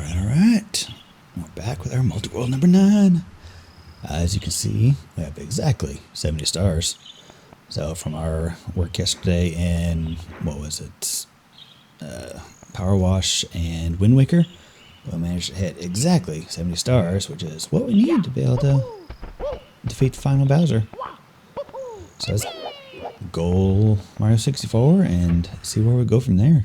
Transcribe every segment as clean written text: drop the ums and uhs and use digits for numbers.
Alright. We're back with our Multiworld number 9. As you can see, we have exactly 70 stars. So from our work yesterday in, what was it? Power Wash and Wind Waker, we managed to hit exactly 70 stars, which is what we need to be able to defeat the final Bowser. So let's goal Mario 64 and see where we go from there.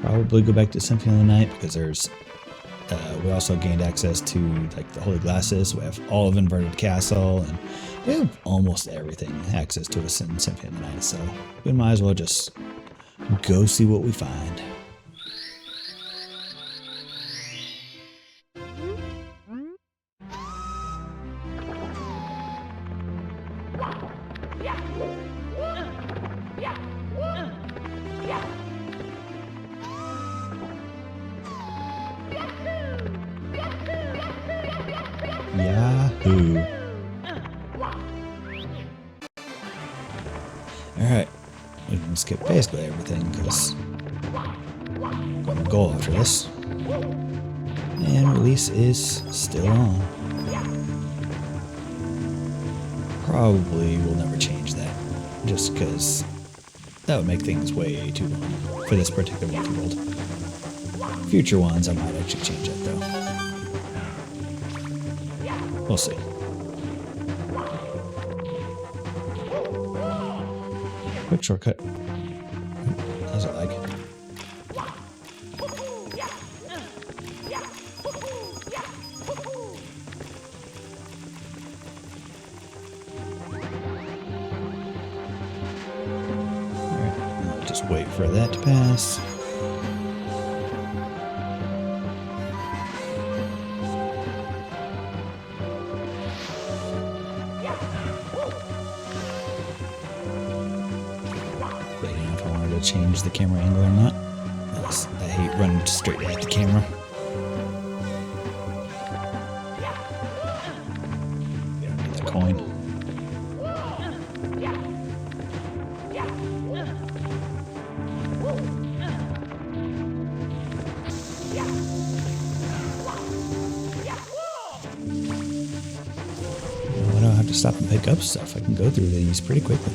Probably go back to Symphony of the Night because there's we also gained access to like the Holy Glasses. We have all of Inverted Castle, and we have almost everything access to us in Symphony of the Night. So we might as well just go see what we find. Yahoo! Alright, we can skip basically everything because I'm going to go after this. And release is still on. Probably will never change that, just because that would make things way too long for this particular multi-world. Future ones I might actually change that though. We'll see. Quick shortcut. How's it like? Alright, I'll just wait for that to pass. Change the camera angle or not. I hate running straight at the camera. We don't need that coin. I don't have to stop and pick up stuff. I can go through these pretty quickly.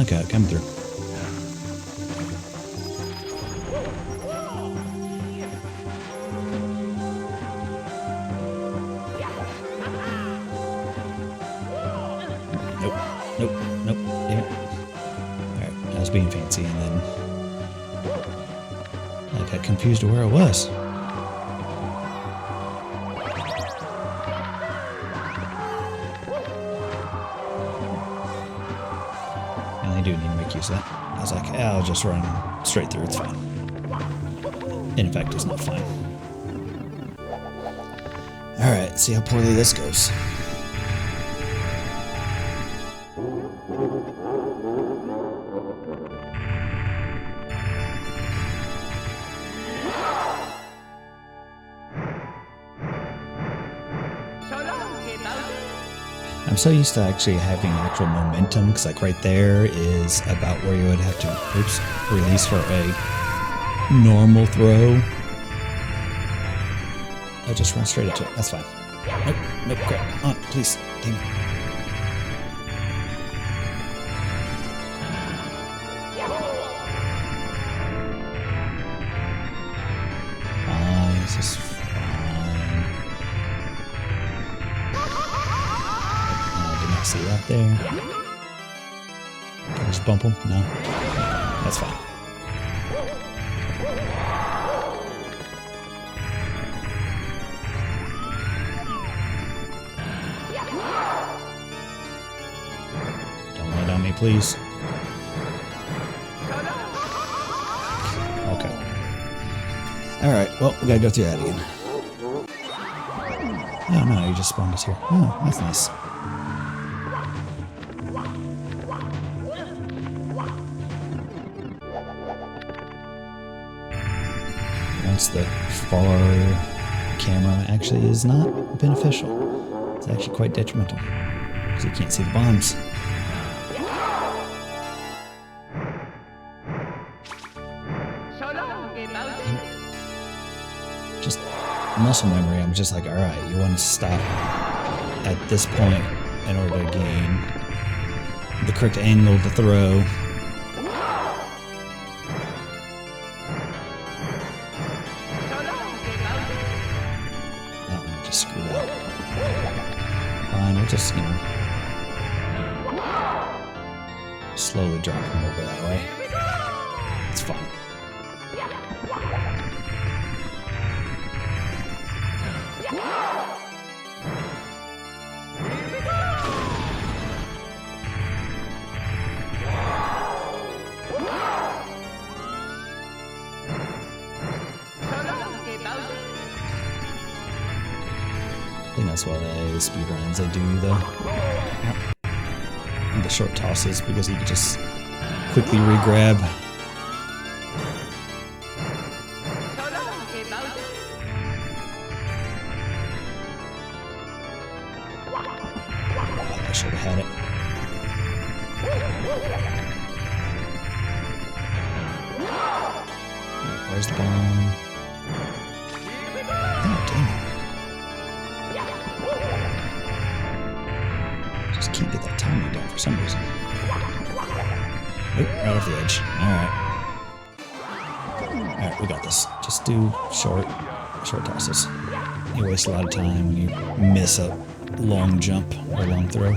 Okay, come through. Nope. Damn it. Alright, I was being fancy and then I got confused to where I was. Do need to make use of that. I was like, I'll just run straight through, it's fine. And in fact, it's not fine. Alright, see how poorly this goes. I'm so used to actually having actual momentum because like right there is about where you would have to release for a normal throw. I'll just run straight into it. That's fine. Nope, crap. On, please. Dang it. This is fine. See that there. Can I just bump him? No. That's fine. Don't land on me, please. Okay. Alright, well, we gotta go through that again. Oh no, you just spawned us here. Oh, that's nice. once the far camera actually is not beneficial. It's actually quite detrimental because you can't see the bombs. Just muscle memory, I'm just like, alright, you want to stop at this point in order to gain the correct angle to throw. That one just screwed up. Fine, we'll just, slowly drop him over that way. It's fine. I think that's why they speed runs. They do the short tosses because you can just quickly re-grab. I should have had it. Where's the bomb? Oh, damn it. Just can't get that timing down for some reason. Nope, right off the edge. Alright, we got this. Just do short tosses. You waste a lot of time when you miss a long jump or long throw.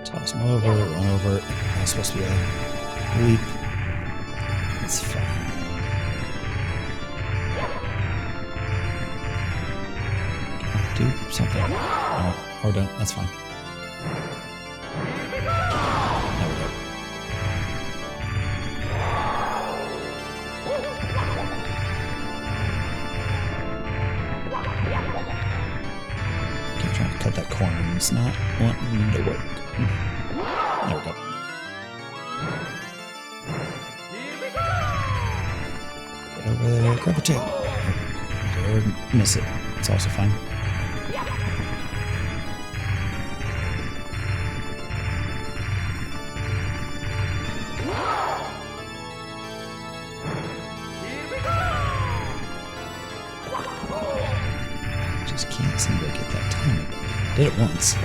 Toss them over, run over. That's supposed to be a leap. It's fine. Do something. Alright, or don't. That's fine. There we go. Keep trying to cut that corner and it's not wanting to work. There we go. Get over there, grab the tail. Or miss it. It's also fine. Just can't seem to get that timing. Did it once.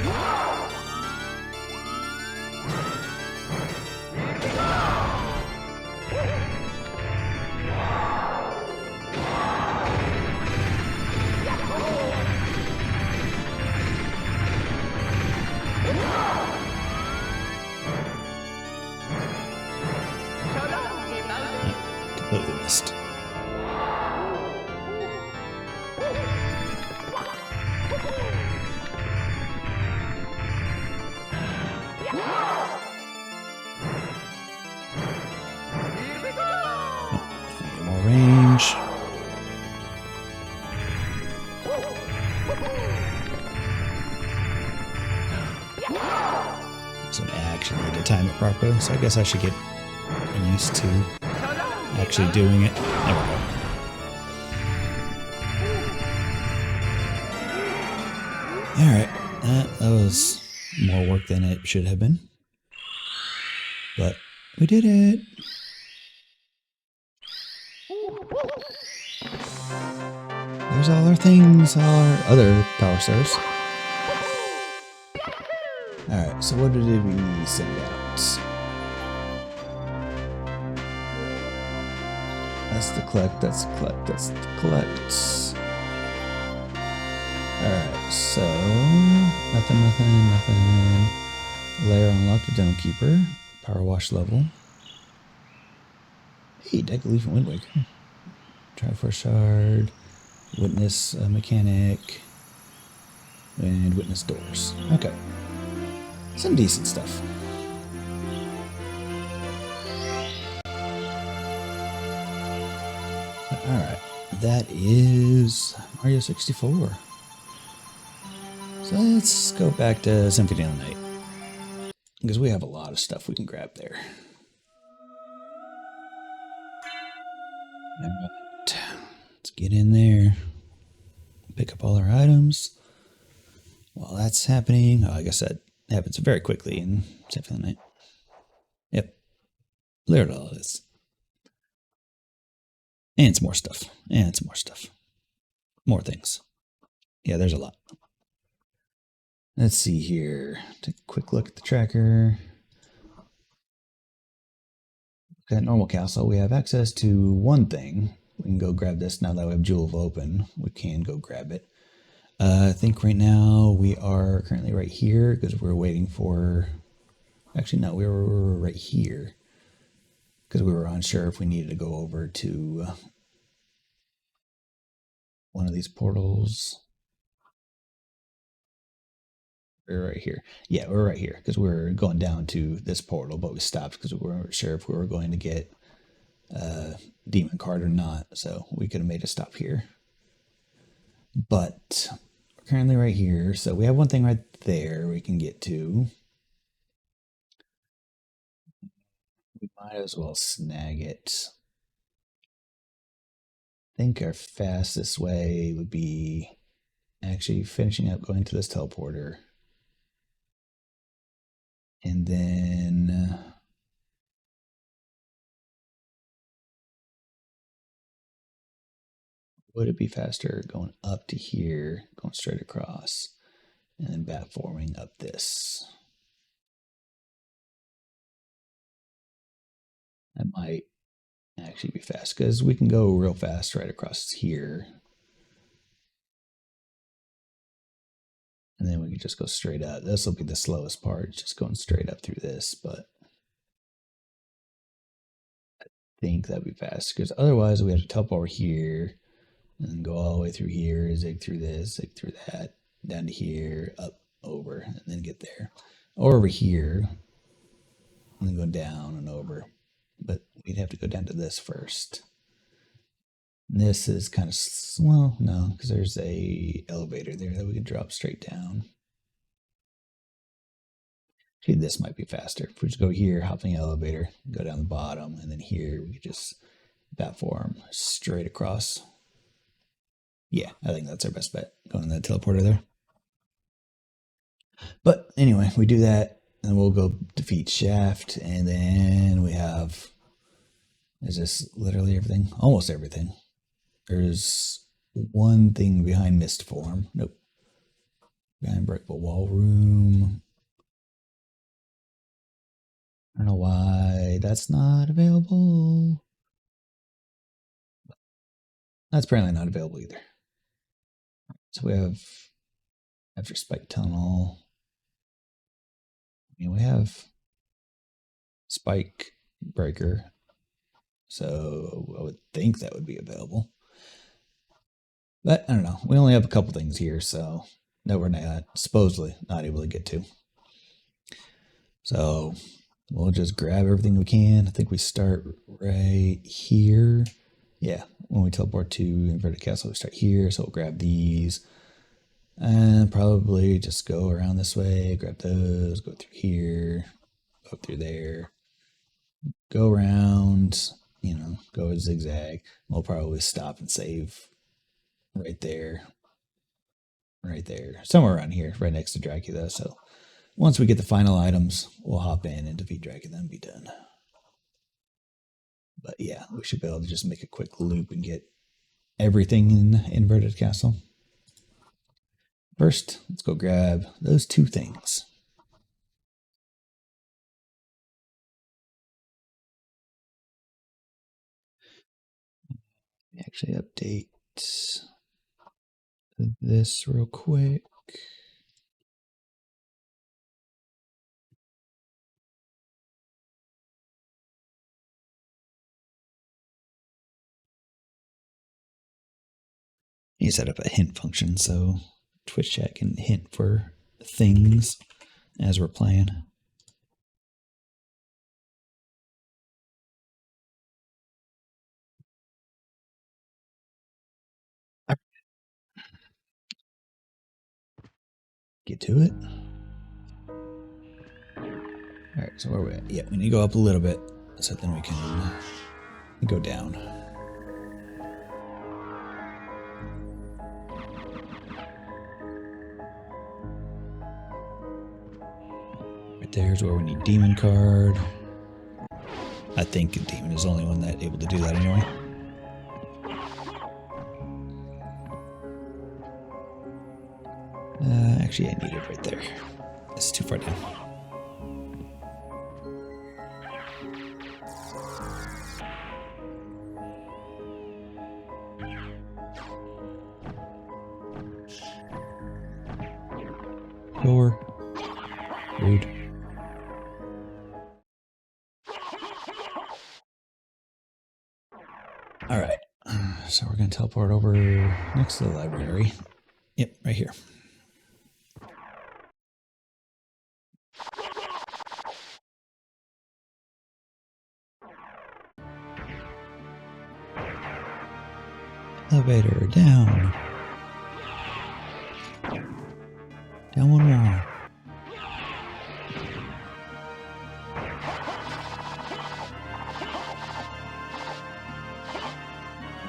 Completely missed. More range. So I actually need to time it properly, so I guess I should get used to actually doing it. There we go. Alright, that was more work than it should have been. But we did it! There's all our things, all our other power stars. Alright, so what did we send out? That's the collect, that's the collect, that's the collect. Alright, so nothing. Layer unlocked a Dome Keeper. Power wash level. Hey, Deck Leaf and Wind Waker. Triforce Shard. Witness Mechanic. And Witness Doors. Okay. Some decent stuff. that is Mario 64. So let's go back to Symphony of the Night, because we have a lot of stuff we can grab there. All right, let's get in there, pick up all our items. While that's happening, like I said, it happens very quickly in Symphony of the Night. Yep, literally all this. And some more stuff, and some more stuff. More things. Yeah, there's a lot. Let's see here. Take a quick look at the tracker. At normal castle, we have access to one thing. We can go grab this now that we have Jewel of Open. We can go grab it. I think right now we are currently right here because we're waiting for... Actually, no, we were right here because we were unsure if we needed to go over to one of these portals. We're right here. Yeah, we're right here because we're going down to this portal, but we stopped because we weren't sure if we were going to get demon card or not, so we could have made a stop here. But we're currently right here, so we have one thing right there we can get to. We might as well snag it. I think our fastest way would be actually finishing up going to this teleporter. And then would it be faster going up to here, going straight across, and then platforming up this? That might actually be fast because we can go real fast right across here. And then we can just go straight up. This will be the slowest part, just going straight up through this, but I think that'd be fast because otherwise we have to teleport over here and then go all the way through here, zig through this, zig through that, down to here, up, over, and then get there. Or over here, and then go down and over. But we'd have to go down to this first. This is kind of, well, no, because there's a elevator there that we can drop straight down. Actually, this might be faster. If we just go here, hop in the elevator, go down the bottom, and then here we could just platform straight across. Yeah, I think that's our best bet, going in that teleporter there. But anyway, we do that, and we'll go defeat Shaft, and then we have, is this literally everything? Almost everything. There's one thing behind Mist Form. Nope. Behind Breakable Wall Room. I don't know why that's not available. That's apparently not available either. So we have, after Spike Tunnel, I mean, we have Spike Breaker. So I would think that would be available. But I don't know. We only have a couple things here, so that we're not supposedly not able to get to. So we'll just grab everything we can. I think we start right here. Yeah, when we teleport to Inverted Castle, we start here. So we'll grab these. And probably just go around this way, grab those, go through here, go through there, go around, you know, go a zigzag. We'll probably stop and save right there, somewhere around here, right next to Dracula. So once we get the final items, we'll hop in and defeat Dracula and be done. But yeah, we should be able to just make a quick loop and get everything in Inverted Castle. First, let's go grab those two things. Actually update this real quick. You set up a hint function so Twitch chat can hint for things as we're playing. get to it. Alright, so where are we at? Yeah, we need to go up a little bit so then we can go down. Right there's where we need demon card. I think a demon is the only one that's able to do that anyway. Actually, I need it right there. This is too far down. Door. Rude. Alright. So we're going to teleport over next to the library. Yep, right here. Elevator down. Down one more.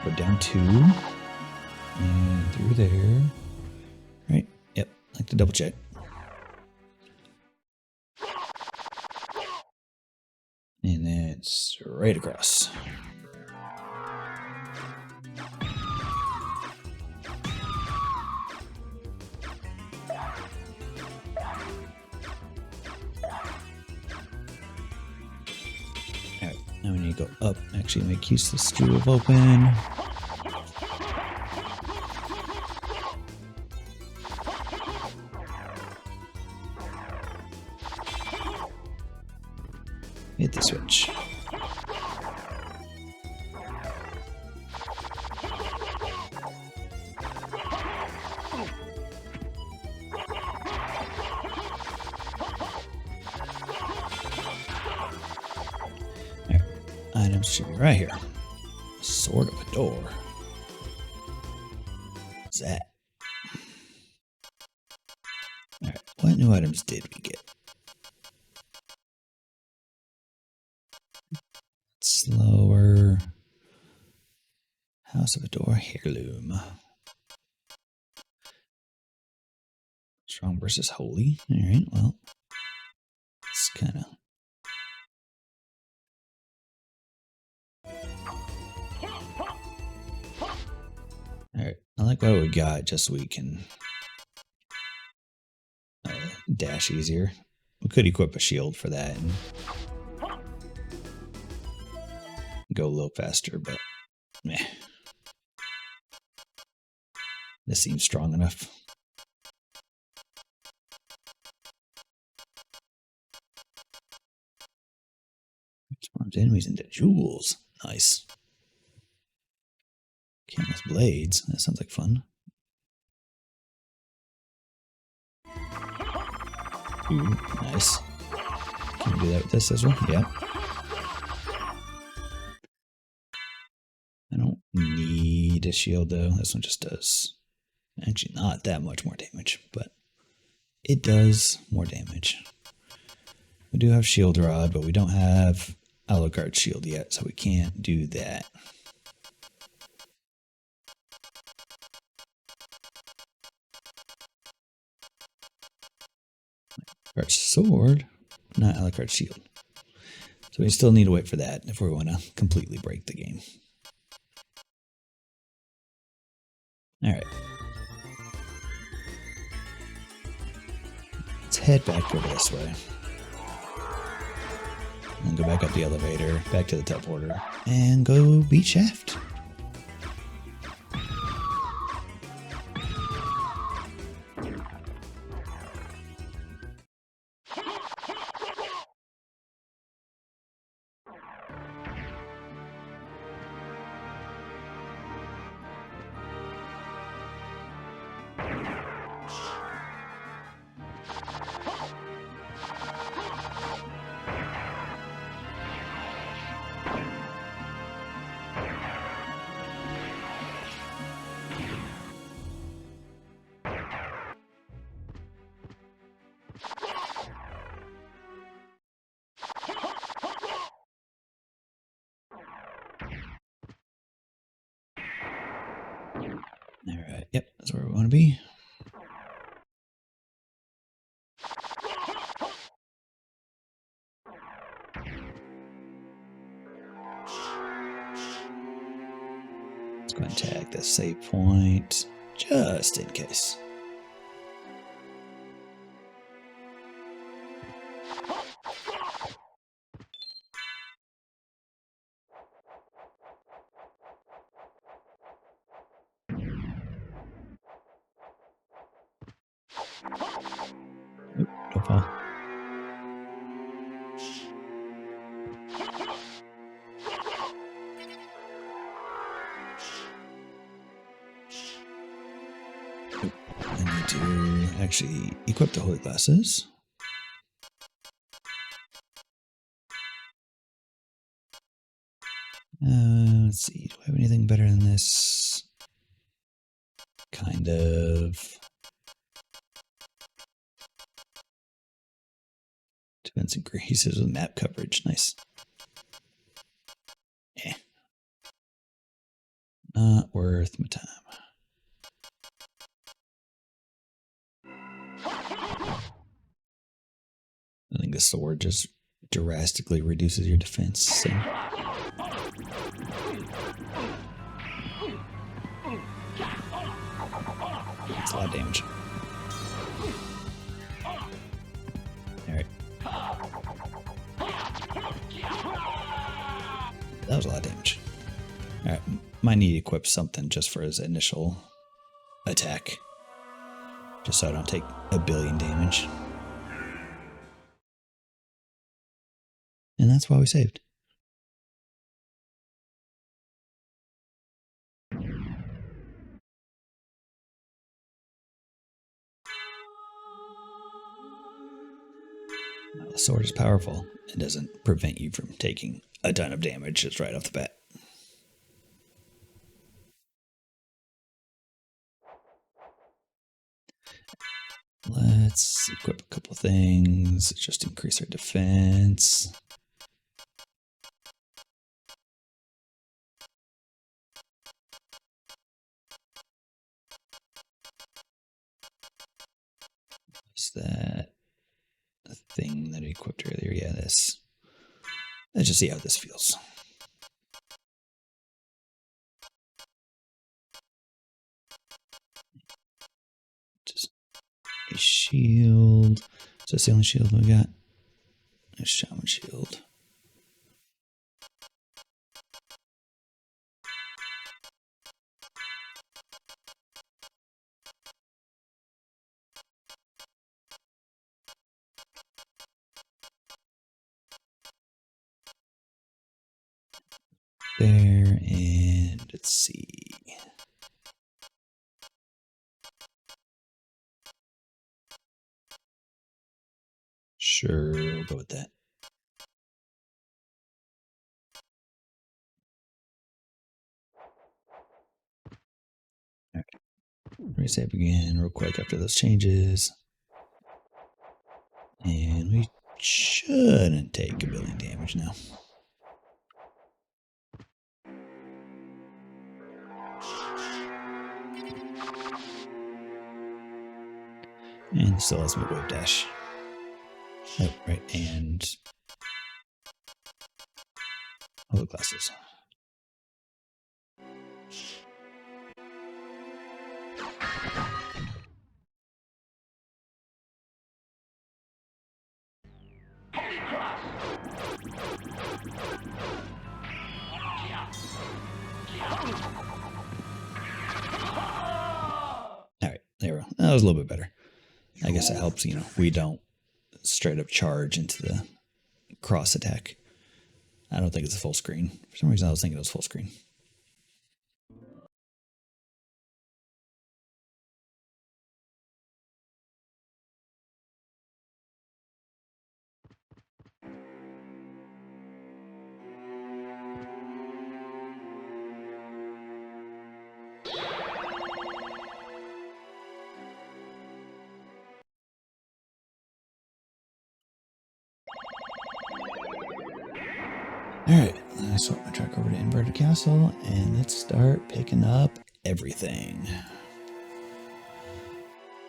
Go down two. And through there. Right? Yep. I like to double check. And then straight across. Alright, now we need to go up. Actually make use of the stool open. Hit the switch. There. Items should be right here. Sword of a door. What's that? Alright, what new items did we get? Slower. House of a door, heirloom. Strong versus holy. Alright, well. It's kind of. Alright, I like what we got just so we can dash easier. We could equip a shield for that and go a little faster, but meh. This seems strong enough. Transforms enemies into jewels. Nice. Countless blades. That sounds like fun. Ooh, nice. Can we do that with this as well? Yeah. I don't need a shield though. This one just does actually not that much more damage, but it does more damage. We do have shield rod, but we don't have Alucard shield yet, so we can't do that. Alucard sword, not Alucard shield. So we still need to wait for that if we want to completely break the game. Alright. Let's head back over this way. And go back up the elevator, back to the teleporter, and go beat Shaft. Alright, yep, that's where we want to be. Let's go and tag this save point just in case. Oop, don't fall. Oop, I need to actually equip the holy glasses. Let's see, do I have anything better than this? Kind of. Defense increases with map coverage. Nice. Eh. Not worth my time. I think the sword just drastically reduces your defense. So. That's a lot of damage. Alright. That was a lot of damage. Alright, might need to equip something just for his initial attack. Just so I don't take a billion damage. And that's why we saved. Well, the sword is powerful. It doesn't prevent you from taking a ton of damage just right off the bat. Let's equip a couple things, just increase our defense. Is that the thing that I equipped earlier? Yeah, this. Let's just see how this feels. Just a shield. So that's the only shield we got. A shaman shield. There, and let's see. Sure, we'll go with that. All right. Resave again real quick after those changes. And we shouldn't take a billion damage now. And still has me wave dash. Oh, right, and holy glasses. Alright, there we go. That was a little bit better. I guess it helps, you know, we don't straight up charge into the cross attack. I don't think it's a full screen. For some reason I was thinking it was full screen. Alright, let's swap my truck over to Inverted Castle and let's start picking up everything.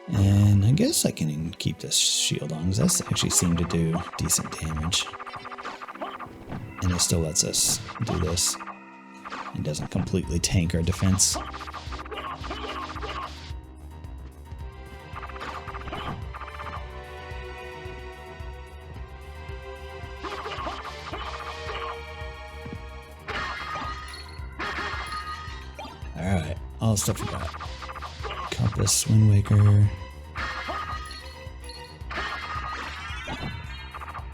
And I guess I can keep this shield on because that's actually seemed to do decent damage. And it still lets us do this. It doesn't completely tank our defense. Alright, all the stuff we got. Compass, Wind Waker.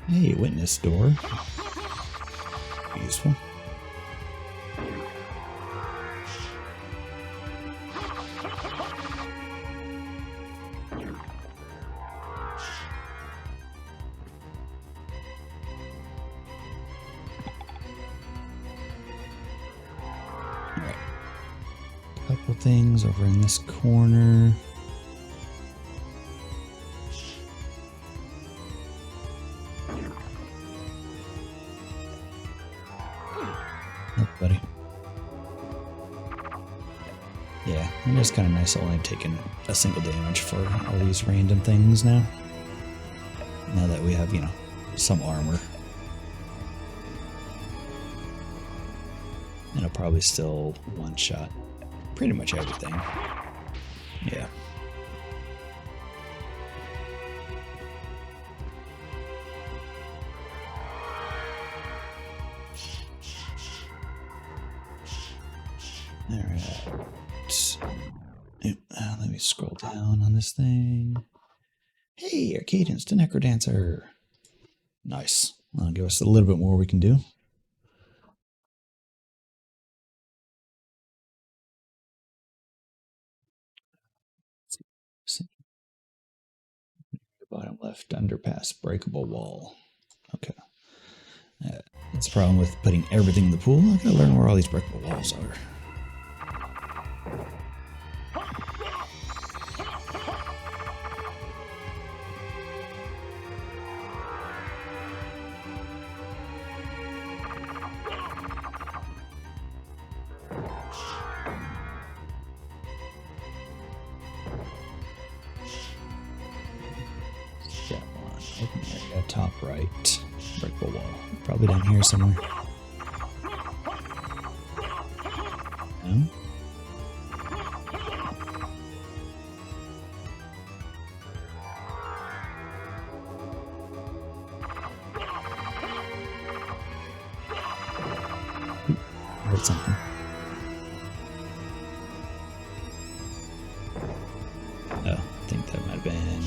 Hey, witness door. Useful. Alright. Couple things over in this corner. Buddy. Yeah, and it's kind of nice only taking a single damage for all these random things now. Now that we have, you know, some armor. And I'll probably still one-shot pretty much everything. Yeah. Alright. Let me scroll down on this thing. Hey, Arcade Instant Necrodancer. Nice. That'll give us a little bit more we can do. See. Bottom left underpass, breakable wall. Okay. That's the problem with putting everything in the pool. I gotta learn where all these breakable walls are. That one, open area, top right, breakable wall. Probably down here somewhere. No? I heard something. Oh, I think that might have been...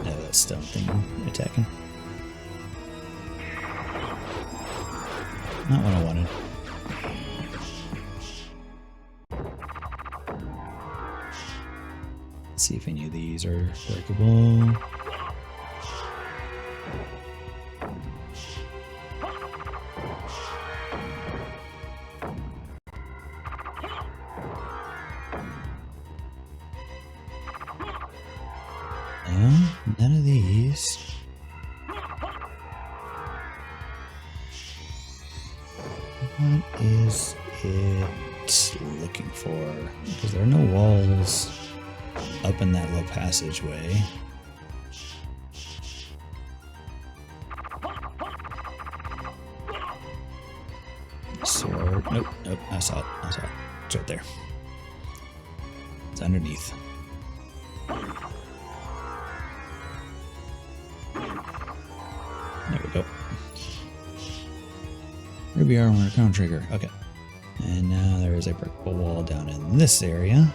No, that stone thing attacking. Not what I wanted. Let's see if any of these are breakable. No, none of these. What is it looking for? Because there are no walls up in that little passageway. Sword. Nope, nope, I saw it. I saw it. It's right there. It's underneath. There we go. Ruby armor, crown trigger. Okay. And now there is a breakable wall down in this area.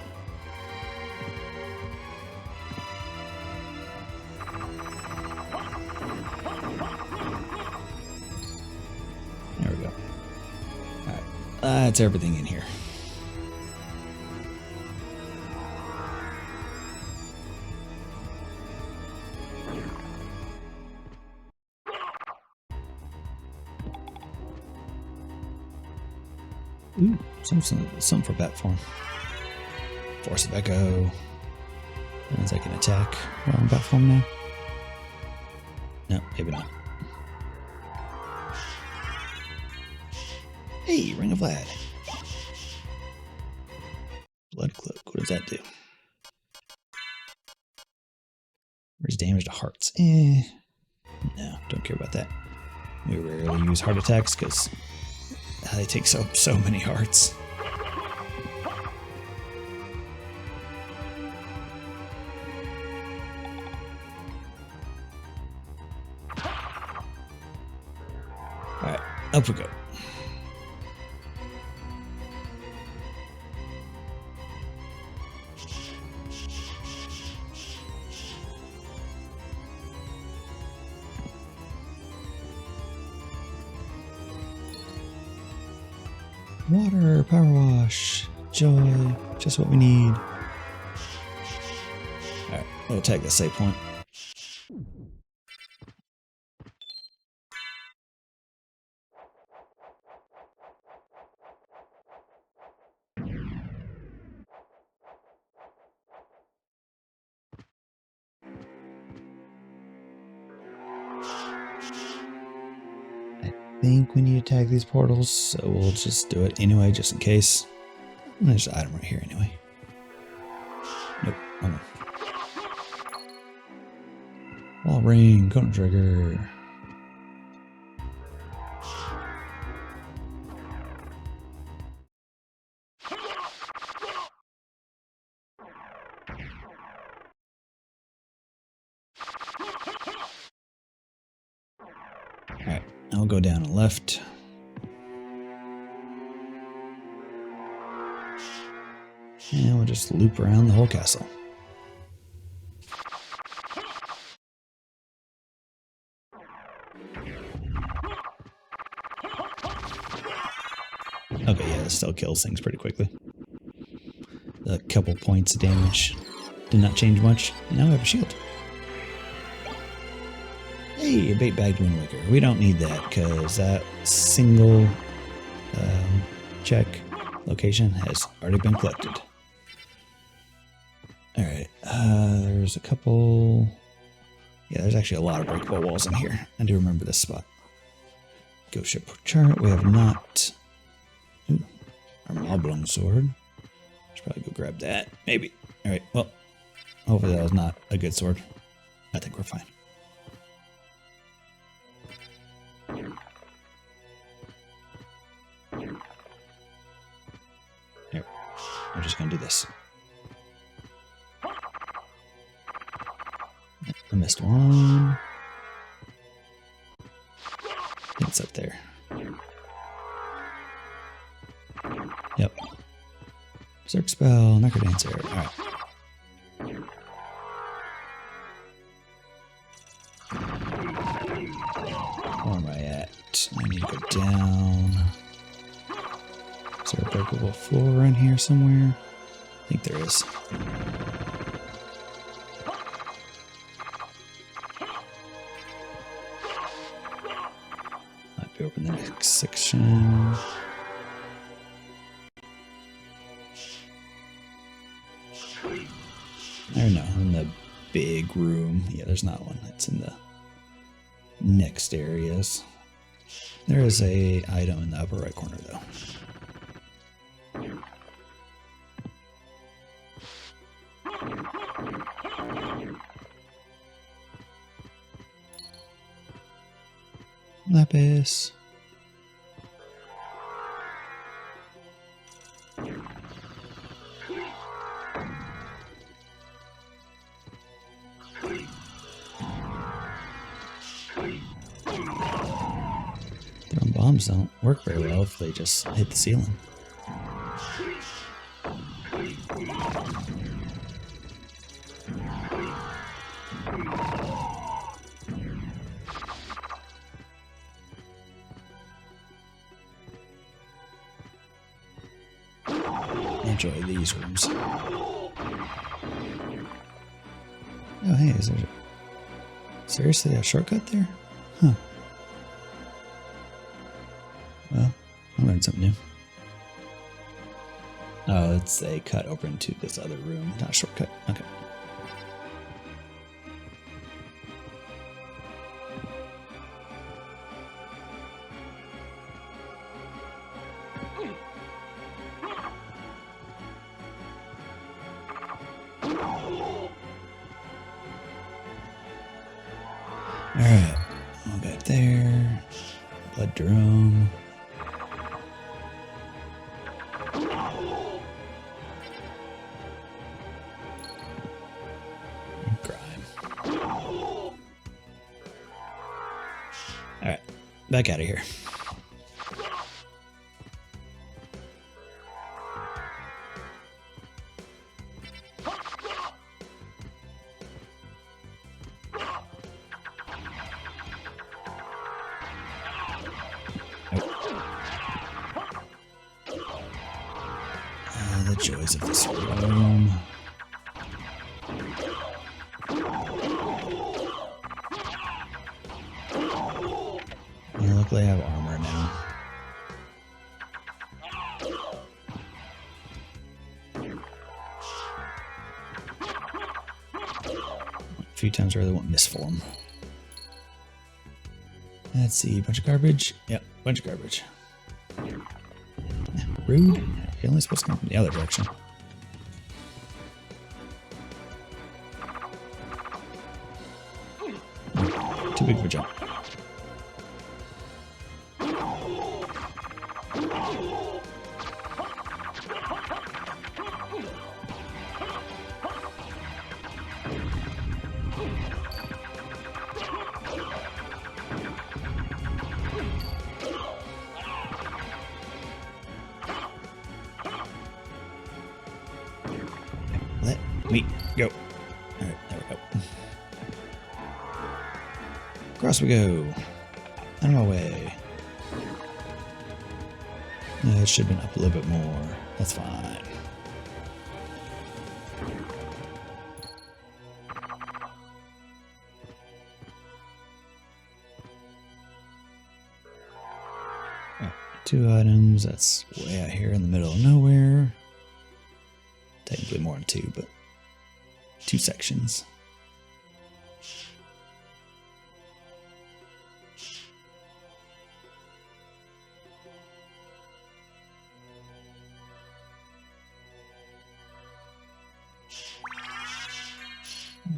There we go. Alright. That's everything in here. Ooh, some for bat form. Force of Echo. That means I can attack while I'm bat form now. No, maybe not. Hey, Ring of Vlad. Blood Cloak, what does that do? Where's damage to hearts? No, don't care about that. We rarely use heart attacks because they take so many hearts. Alright, up we go. Water, power wash, joy, just what we need. Alright, we'll take the save point. I think we need to tag these portals, so we'll just do it anyway, just in case. There's an item right here anyway. Nope, hold on. Wall ring, cone trigger. Alright, I'll go down and left. And we'll just loop around the whole castle. Okay, yeah, this still kills things pretty quickly. A couple points of damage did not change much. And now we have a shield. Hey, a bait bagged Wind Waker. We don't need that because that single check location has already been collected. Alright, there's a couple... Yeah, there's actually a lot of breakable walls in here. I do remember this spot. Ghost ship chart, we have not... Ooh, our Moblung sword. Should probably go grab that. Maybe. Alright, well, hopefully that was not a good sword. I think we're fine. Here, I'm just gonna do this. I missed one. I think it's up there. Yep. Circ spell, Necrodancer. Alright. Where am I at? I need to go down. Is there a breakable floor around here somewhere? I think there is. Might be open the next section. I don't know, in the big room. Yeah, there's not one. It's in the next areas. There is a item in the upper right corner though. Lapis. Throwing bombs don't work very well if they just hit the ceiling. Enjoy these rooms. Oh, hey, is there seriously a shortcut there? Huh. Well, I learned something new. Oh, it's a cut over into this other room, not a shortcut. Okay. Alright, all back there. Blood drone. Crime. Alright, back out of here. The joys of this room. Luckily I have armor now. A few times I really want misform. Let's see, bunch of garbage. Yep, bunch of garbage. Rude. You're only supposed to come from the other direction. Too big of a jump. Let me go. Alright, there we go. Across we go. Out of my way. It should have been up a little bit more. That's fine. Oh, 2 items. That's way out here in the middle of nowhere. Technically more than 2, but 2 sections.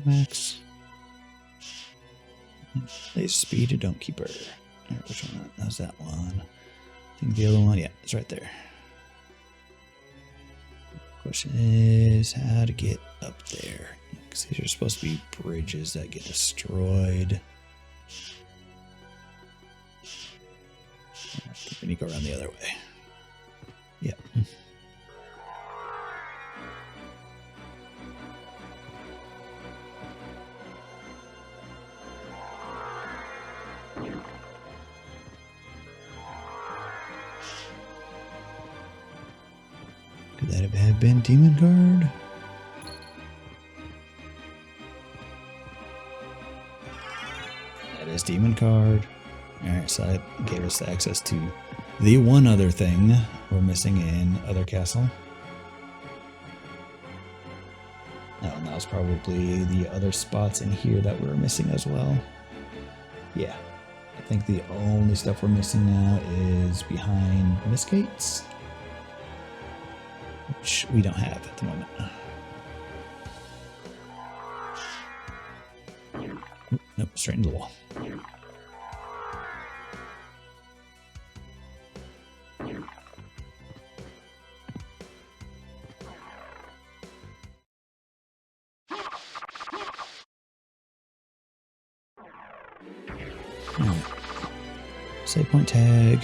Max. Laser speed or don't keep her. Right, which one? That's that one. I think the other one, yeah, it's right there. Question is how to get up there. Because these are supposed to be bridges that get destroyed. We need to go around the other way. Yep. Could that have been Demon Guard? That is Demon Guard. Alright, so that gave us access to the one other thing we're missing in Other Castle. Oh, and that was probably the other spots in here that we were missing as well. Yeah. I think the only stuff we're missing now is behind Mist Gates, which we don't have at the moment. Nope, straight into the wall. Save point tag.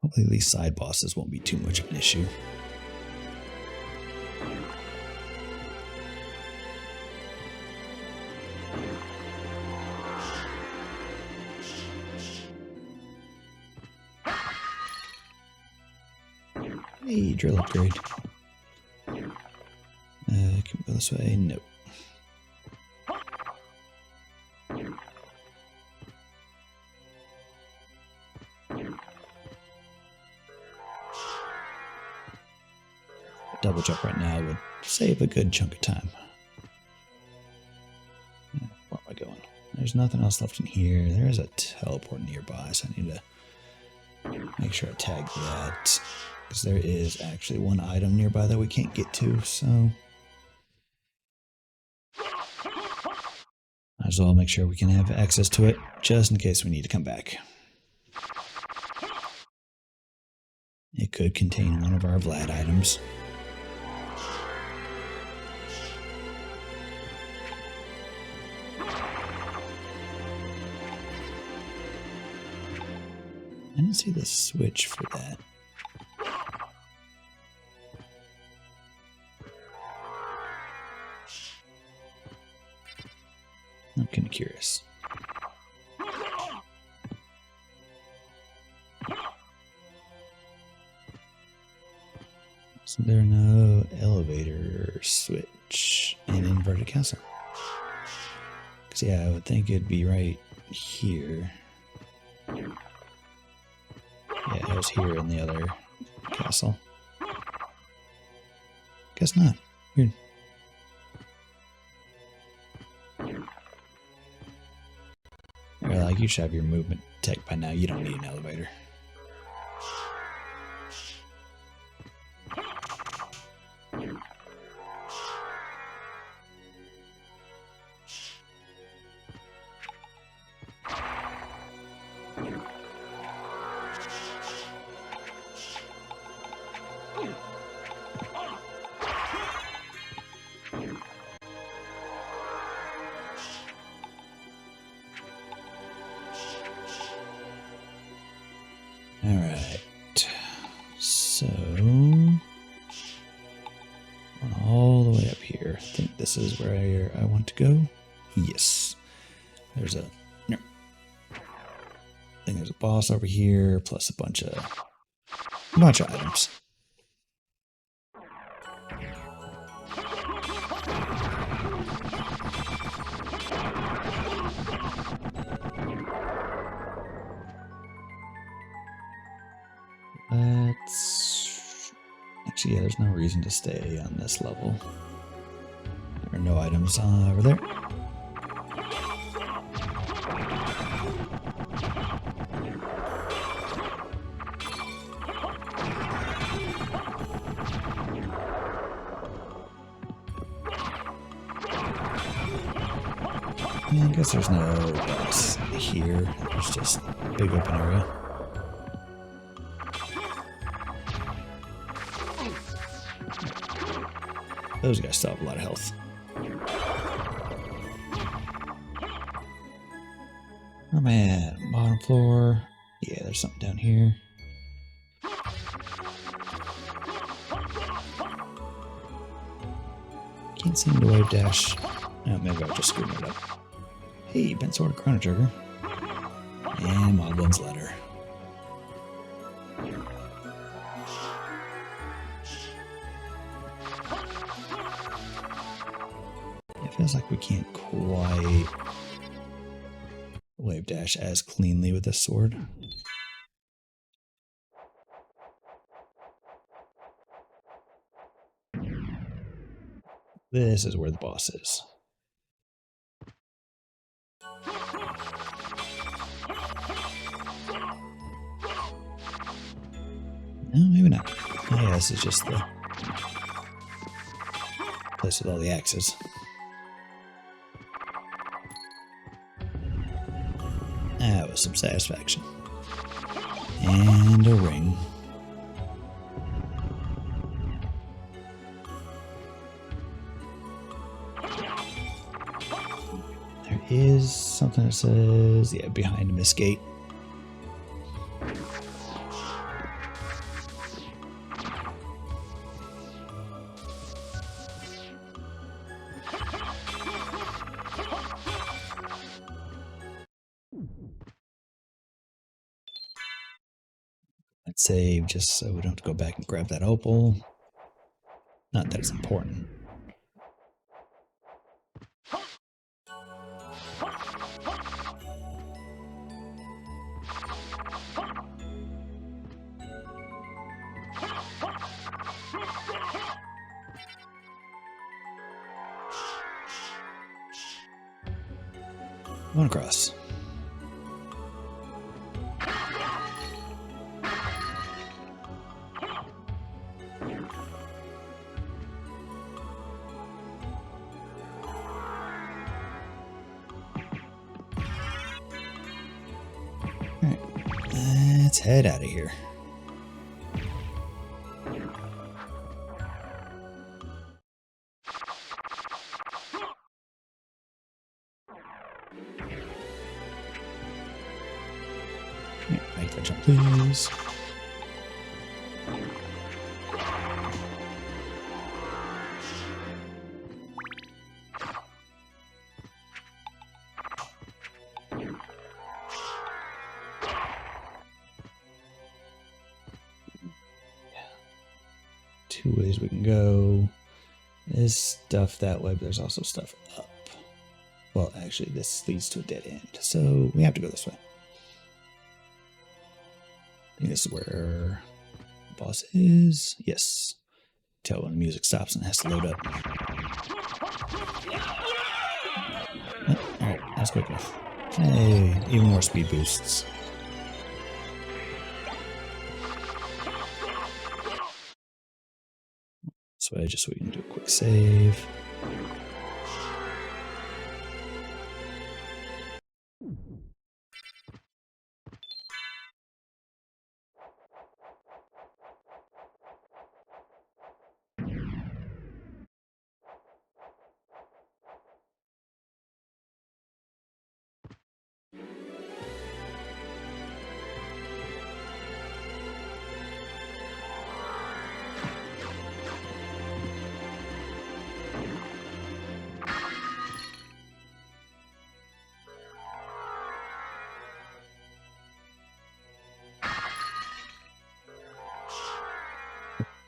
Hopefully these side bosses won't be too much of an issue. Hey, drill upgrade. Can we go this way? Nope. Double jump right now would save a good chunk of time. Where am I going? There's nothing else left in here. There is a teleport nearby, so I need to Make sure I tag that, because there is actually one item nearby that we can't get to, so might as well make sure we can have access to it, just in case we need to come back. It could contain one of our Vlad items. I didn't see the switch for that. I'm kind of curious. Is there no elevator switch in Inverted Castle? Because yeah, I would think it'd be right here. Yeah, it was here in the other castle. Guess not. Weird. Or like, you should have your movement tech by now. You don't need an elevator. Alright, so all the way up here. I think this is where I want to go. Yes. There's a there's a boss over here, plus a bunch of items. Actually, yeah, there's no reason to stay on this level. There are no items over there. Yeah, I guess there's no boss here. There's just a big open area. Those guys still have a lot of health. Oh man, bottom floor. Yeah, there's something down here. Can't seem to wave dash. Oh, maybe I'll just screw it up. Hey, bent sword, chrono trigger. And Moglin's letter. It feels like we can't quite wave dash as cleanly with this sword. This is where the boss is. No, maybe not. Oh yeah, this is just the place with all the axes. That was some satisfaction. And a ring. There is something that says, yeah, behind Miss Gate. Let's save just so we don't have to go back and grab that opal. Not that it's important. Going across. head out of here. Yeah, make that jump, please. 2 ways we can go. There's stuff that way, but there's also stuff up. Well, actually, this leads to a dead end, so we have to go this way. I think this is where the boss is. Yes. Tell when the music stops and it has to load up. Oh, alright, that's quick enough. Hey, even more speed boosts. This way, just so we can do a quick save.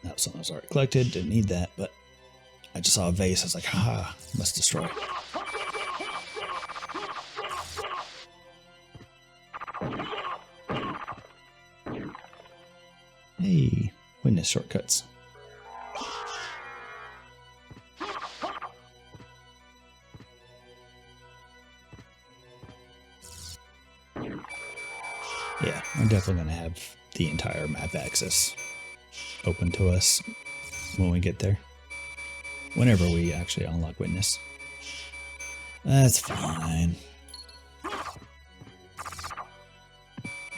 That was something I was already collected, didn't need that, but I just saw a vase, I was like, haha, must destroy. Hey, witness shortcuts. Yeah, I'm definitely going to have the entire map access open to us when we get there. Whenever we actually unlock witness. That's fine.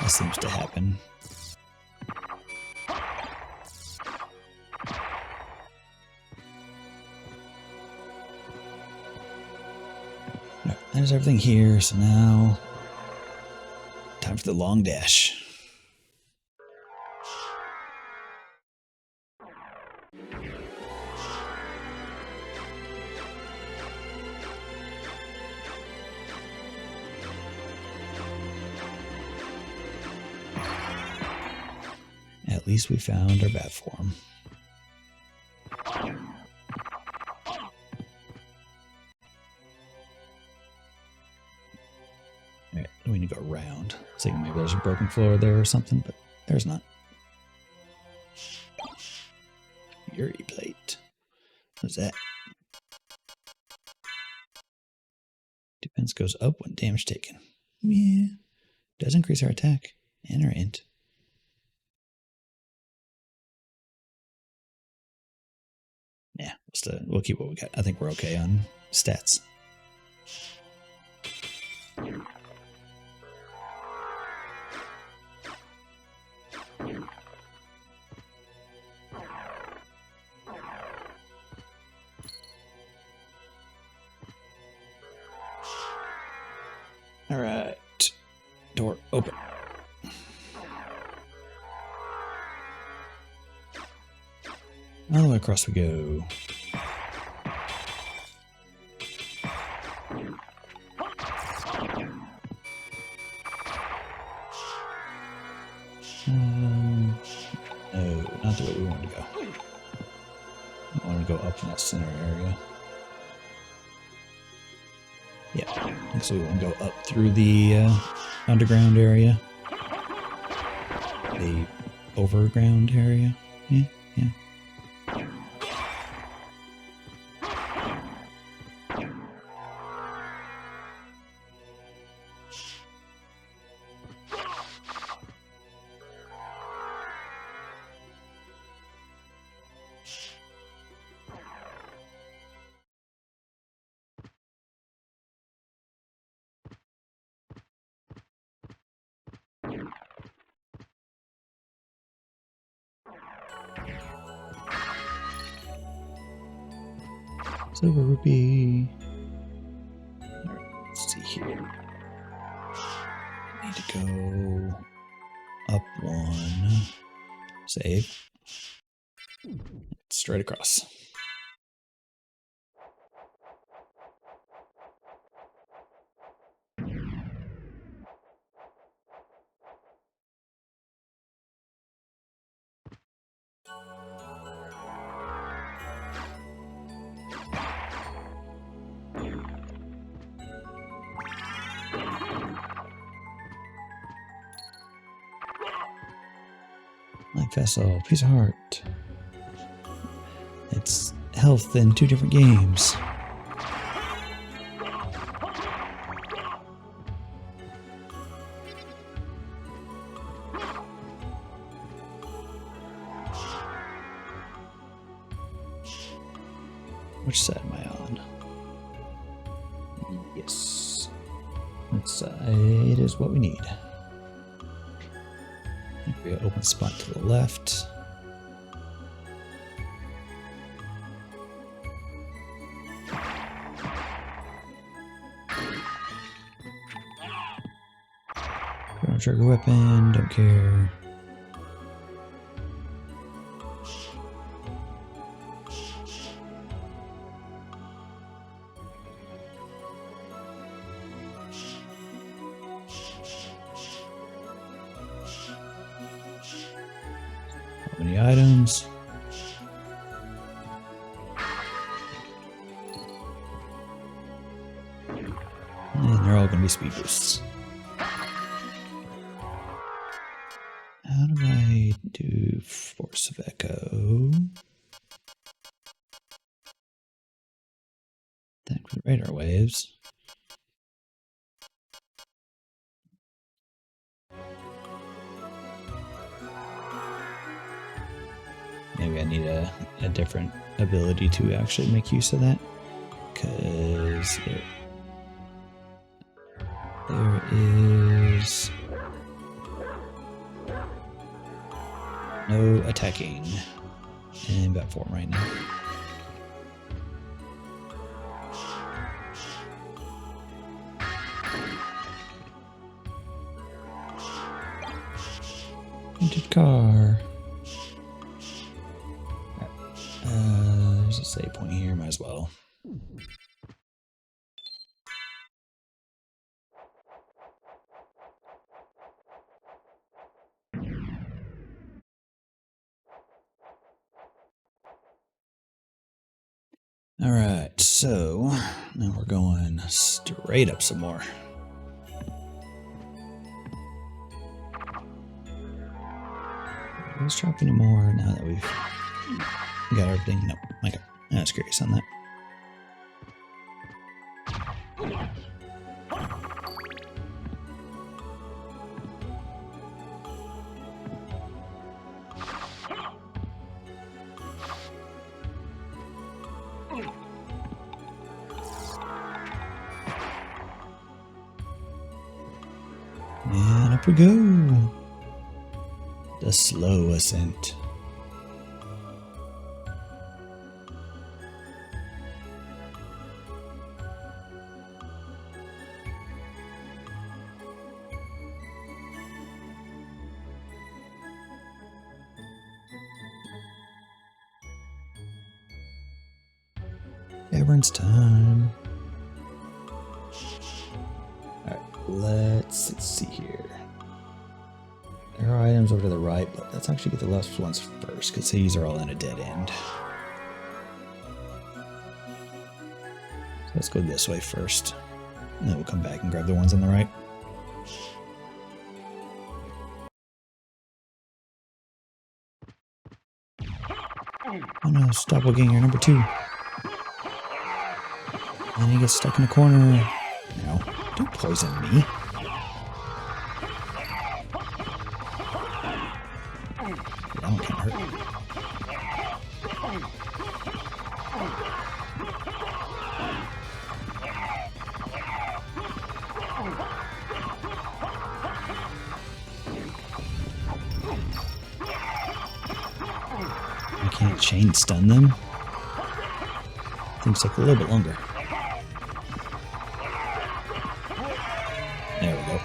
That seems to happen. Alright, there's everything here, so now time for the long dash. At least we found our bat form. Alright, we need to go around. Thinking maybe there's a broken floor there or something, but there's not. Fury plate. What's that? Defense goes up when damage taken. Yeah. Does increase our attack and our int. Yeah, we'll keep what we got. I think we're okay on stats. All right, door open. All the way across we go. No, not the way we want to go. I want to go up in that center area. Yeah, I think so. We want to go up through the underground area. The overground area. Yeah, yeah. Silver rupee. Alright, let's see here. Need to go up one. Save. Straight across. Life vessel, piece of heart. It's health in 2 different games. Which side am I on? Yes. That side is what we need. We got open spot to the left. Chrono trigger weapon, don't care. How many items? And they're all going to be speed boosts. How do I do Force of Echo? Thanks for the radar waves. Maybe I need a different ability to actually make use of that. Because there is no attacking in bat form right now. Painted car. There's a save point here, might as well. Alright, so now we're going straight up some more. Let's drop any more now that we've got everything. Nope. Okay. I was curious on that. And up we go. The slow ascent. Everyone's time. Alright, let's see here. There are items over to the right, but let's actually get the left ones first, because these are all in a dead end. So let's go this way first, and then we'll come back and grab the ones on the right. Oh no, doppelganger number 2. And he gets stuck in a corner. No, don't poison me. That one can't hurt. I can't chain stun them. Things take a little bit longer. There we go.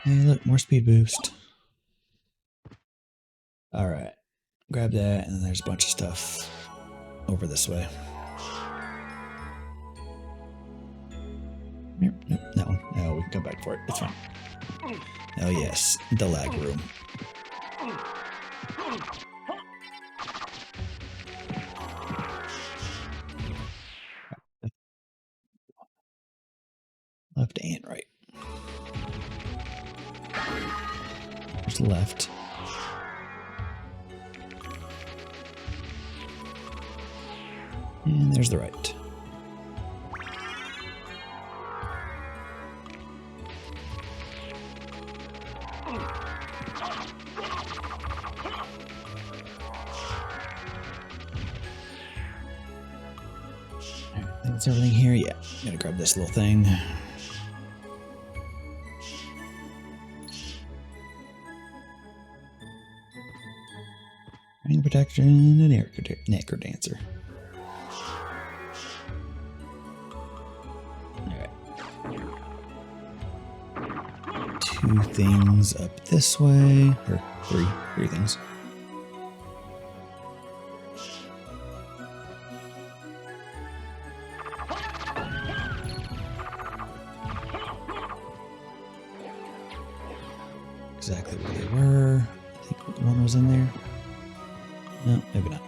Hey, look, more speed boost. Alright. Grab that, and then there's a bunch of stuff over this way. Nope, that one. No, we can come back for it. It's fine. Oh yes, the lag room. Left and right. There's the left. And there's the right. That's everything here. Yeah, gotta grab this little thing. Ring protection and anchor dancer. Alright. 2 things up this way. Or 3 things. Exactly where they were. I think one was in there. No, maybe not.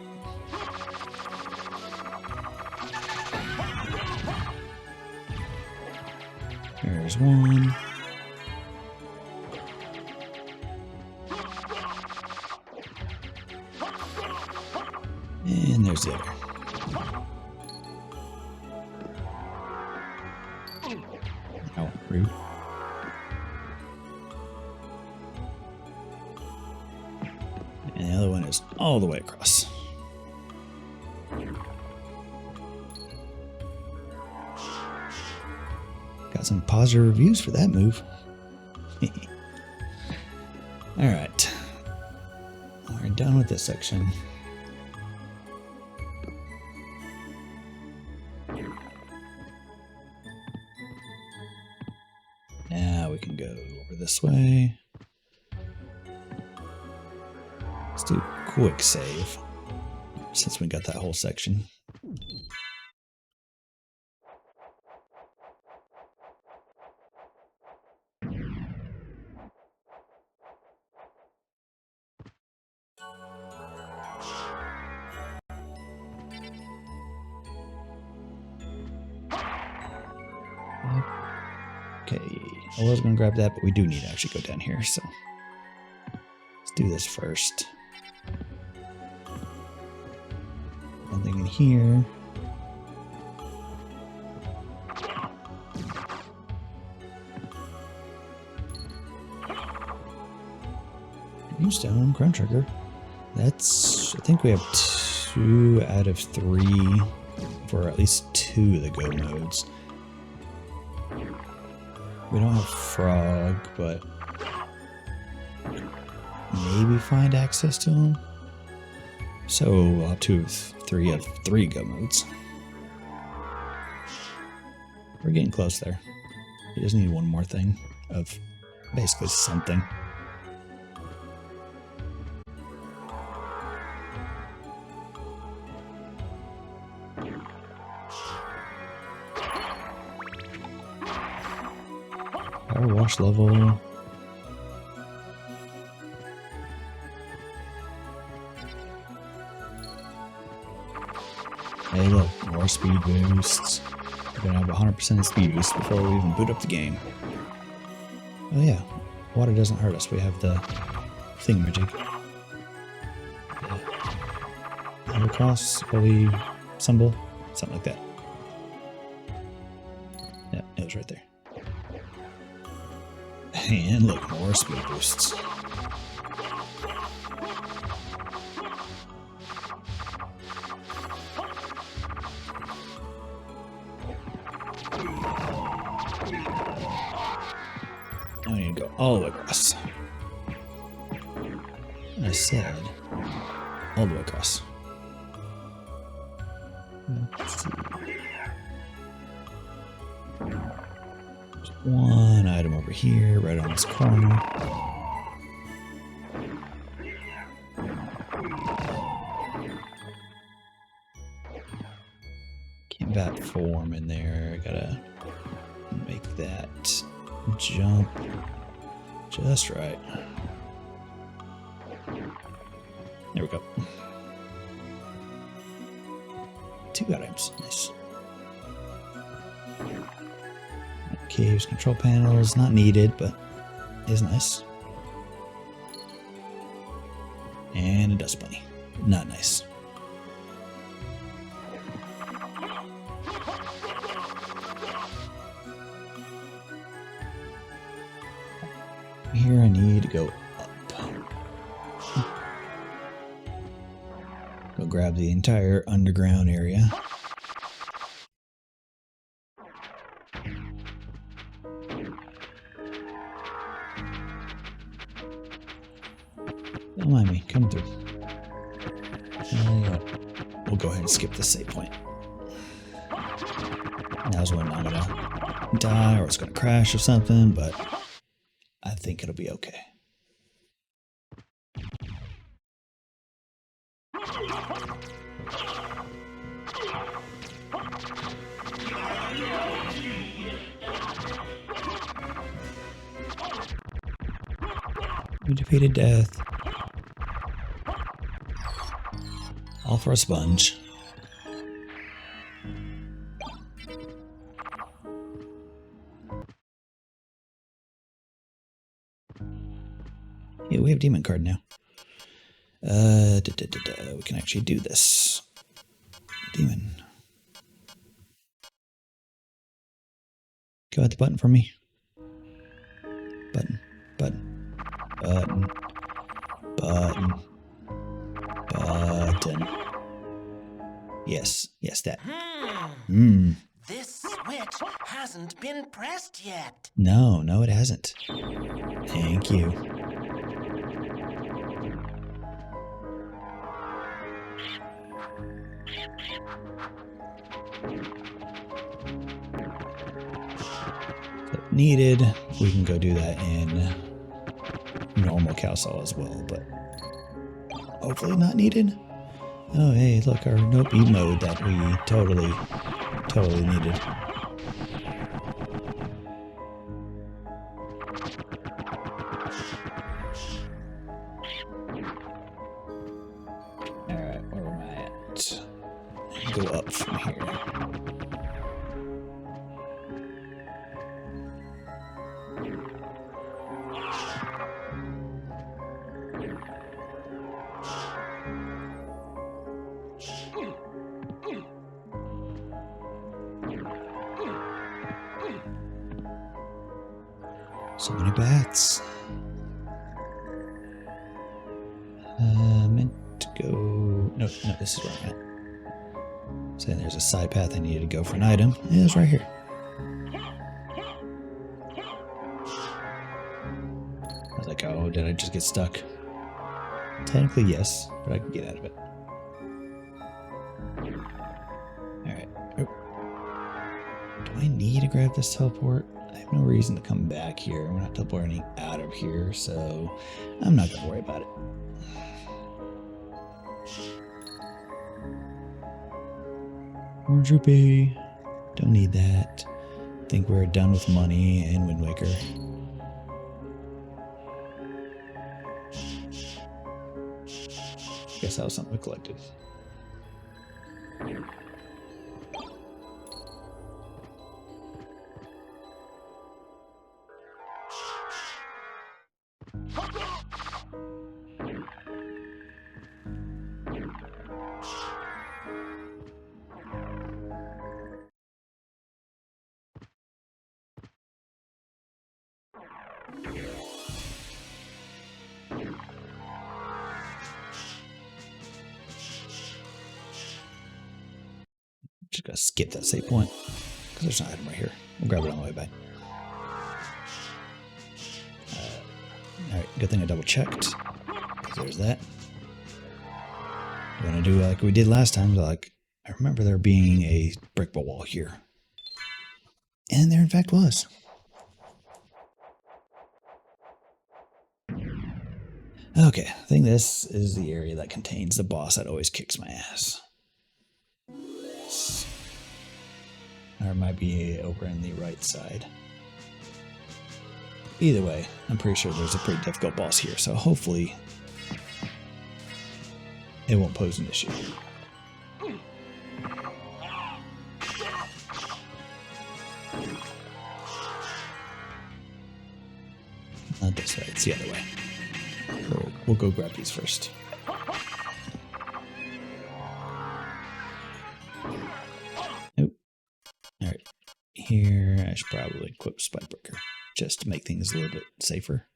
There's one. And there's the other. Oh, rude. And the other one is all the way across. Got some positive reviews for that move. Alright. We're done with this section. Now we can go over this way. Let's do a quick save, since we got that whole section. Okay, I was going to grab that, but we do need to actually go down here, so let's do this first. Nothing in here. New stone, crown trigger. That's, I think we have 2 out of 3 for at least 2 of the go modes. We don't have frog, but maybe find access to him. So we'll have 2 of 3 of 3 go modes. We're getting close there. We just need one more thing of basically something. Power wash level. Hey look, more speed boosts. We're gonna have 100% speed boost before we even boot up the game. Oh yeah, water doesn't hurt us. We have the thingamajig. And across, holy symbol, something like that. Yeah, it was right there. And look, more speed boosts. I need to go all the way across. And I said all the way across. Let's see. There's one item over here, right on this corner. Can't bat form in there. I gotta make that jump just right. There we go. 2 items. Nice. Caves, control panels, not needed, but is nice. And a dust bunny. Not nice. Here I need to go up. Go grab the entire underground area. Don't mind me, coming through. We'll go ahead and skip this save point. Now's when I'm gonna die or it's gonna crash or something, but I think it'll be okay. We defeated death. All for a sponge. Yeah, we have demon card now. We can actually do this. Demon. Go at the button for me. Button. Button. Button. Button. Button. Yes. Yes, that. This switch hasn't been pressed yet. No, it hasn't. Thank you. If needed, we can go do that in normal Calsol as well, but hopefully not needed. Oh, hey, look, our Nope E mode that we totally needed. Alright, where am I at? Go up from here. So many bats. Meant to go... No, this is where I'm at. So there's a side path I needed to go for an item. Yeah, it's right here. I was like, oh, did I just get stuck? Technically, yes, but I can get out of it. Alright. Oh. Do I need to grab this teleport? I have no reason to come back here. We're not teleporting out of here, so I'm not going to worry about it. Orange rupee. Don't need that. I think we're done with money and Wind Waker. Guess that was something we collected. Just gotta skip that save point because there's an item right here. We'll grab it on the way back. Alright, good thing I double checked because there's that. We're gonna do like we did last time. Like, I remember there being a brick wall here. And there in fact was. Okay, I think this is the area that contains the boss that always kicks my ass. Or it might be over on the right side. Either way, I'm pretty sure there's a pretty difficult boss here, so hopefully it won't pose an issue. Not this way, it's the other way. We'll go grab these first. Nope. Alright. Here, I should probably equip Spike Breaker just to make things a little bit safer.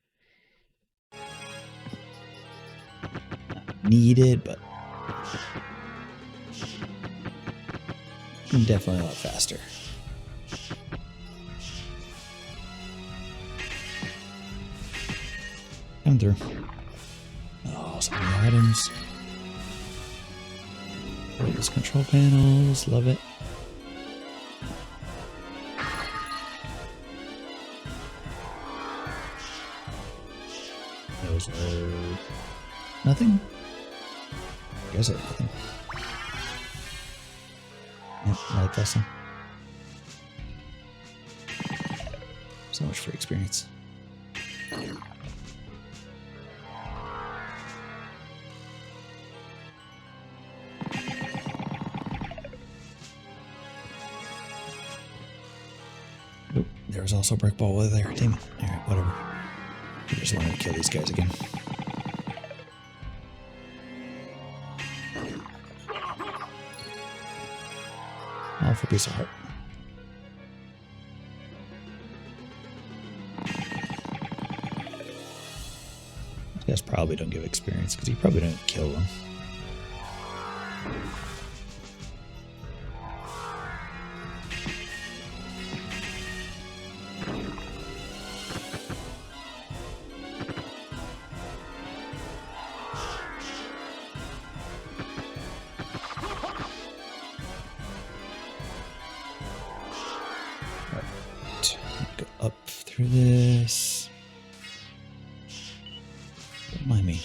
Not needed, but definitely a lot faster. Come through. Oh, so many items. Those control panels, love it. Those are nothing? I guess it's nothing. Yep, I like that one. So much free experience. Oop, there was also a brick wall over there. Damn it. Alright, whatever. I just wanted to kill these guys again. All for a piece of heart. These guys probably don't give experience because you probably don't kill them. Go up through this. Don't mind me.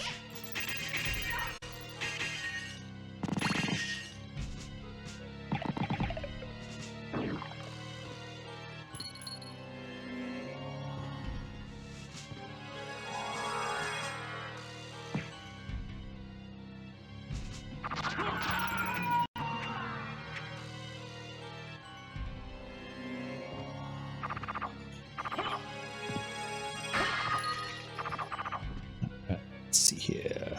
Let's see here.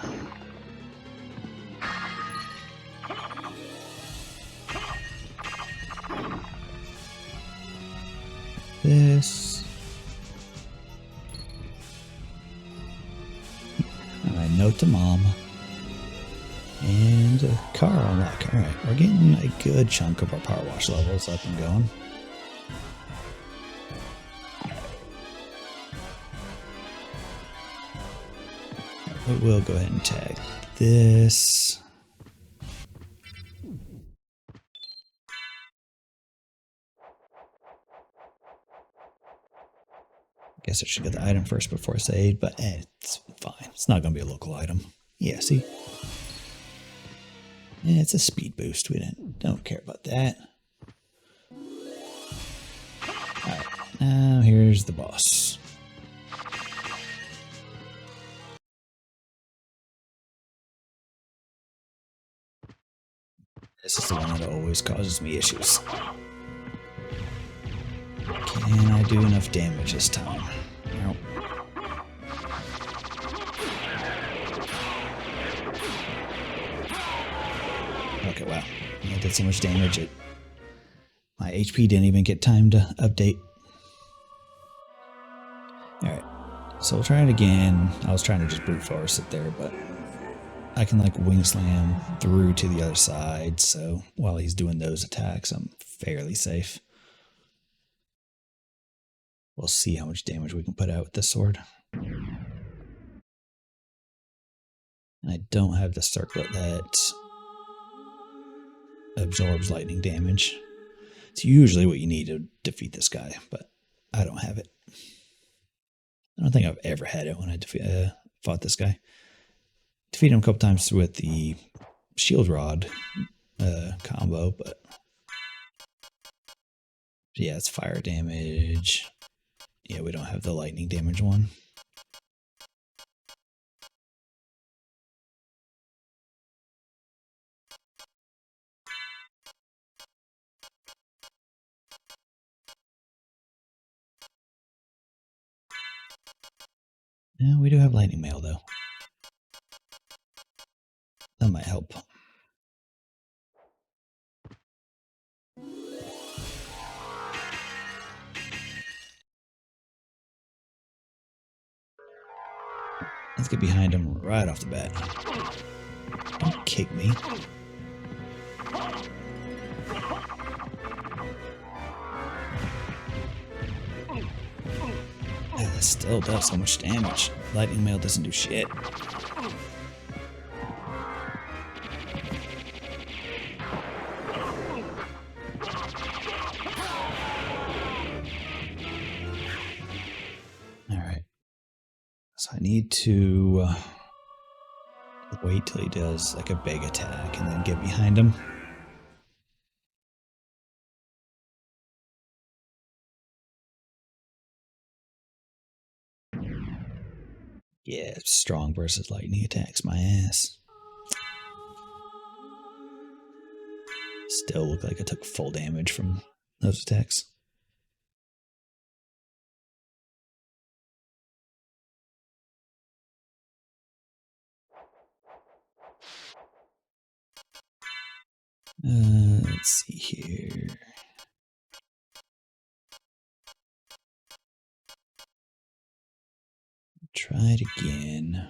This. Alright, note to mom. And a car unlock. Alright, we're getting a good chunk of our power wash levels up and going. But we'll go ahead and tag this. Guess I should get the item first before I save, but it's fine. It's not going to be a local item. Yeah, see? Yeah, it's a speed boost. We don't care about that. Alright, now here's the boss. This is the one that always causes me issues. Can I do enough damage this time? Nope. Okay, wow. I did so much damage, my HP didn't even get time to update. Alright, so we'll try it again. I was trying to just brute force it there, but I can like wing slam through to the other side, so while he's doing those attacks, I'm fairly safe. We'll see how much damage we can put out with this sword. And I don't have the circlet that absorbs lightning damage. It's usually what you need to defeat this guy, but I don't have it. I don't think I've ever had it when I fought this guy. Defeated him a couple times with the shield rod combo, but yeah, it's fire damage. Yeah, we don't have the lightning damage one. Yeah, we do have lightning mail though. That might help. Let's get behind him right off the bat. Don't kick me. Yeah, that still does so much damage. Lightning mail doesn't do shit. Alright. So I need to wait till he does like a big attack and then get behind him. Yeah, strong versus lightning attacks my ass. Still look like I took full damage from those attacks. Let's see here. Try it again.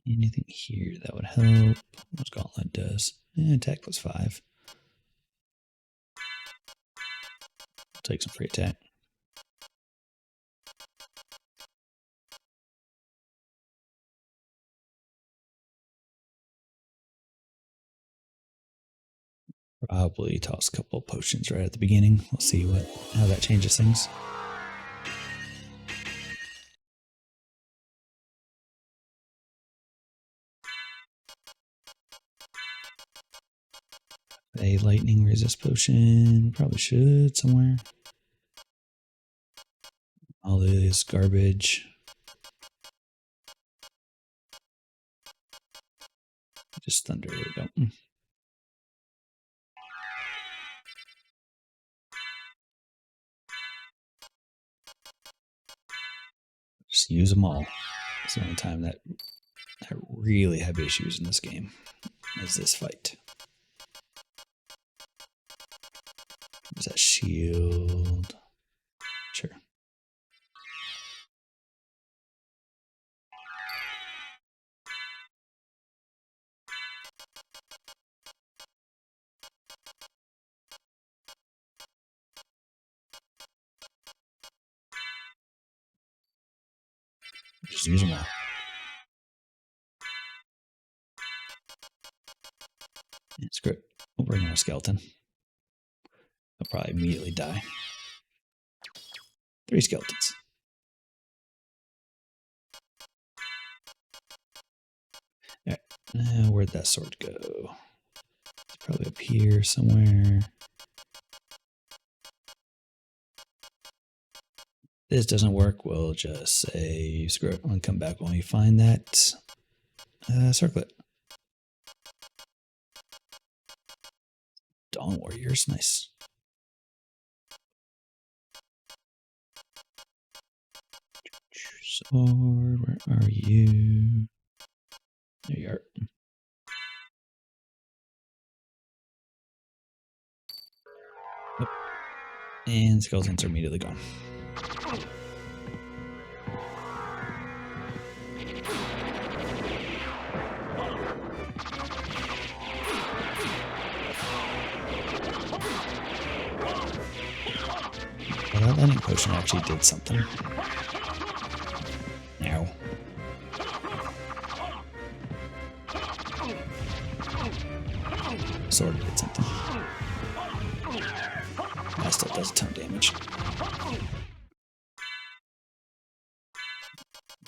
Anything here that would help? What Gauntlet does? Attack plus 5. Take some free attack. Probably toss a couple of potions right at the beginning. We'll see how that changes things. A lightning resist potion. Probably should somewhere. All this garbage. Just thunder. There we go. Just use them all. It's the only time that I really have issues in this game, is this fight. There's that shield. Sure. Just use them all. Yeah, screw it. We'll bring in a skeleton. I'll probably immediately die. 3 skeletons. Alright, now where'd that sword go? It's probably up here somewhere. This doesn't work, we'll just say screw it and come back when we find that circlet. Dawn Warriors, nice. Sword, where are you? There you are. Oh. And skeletons are immediately gone. potion actually did something. Ow. Sort of did something. That still does a ton of damage.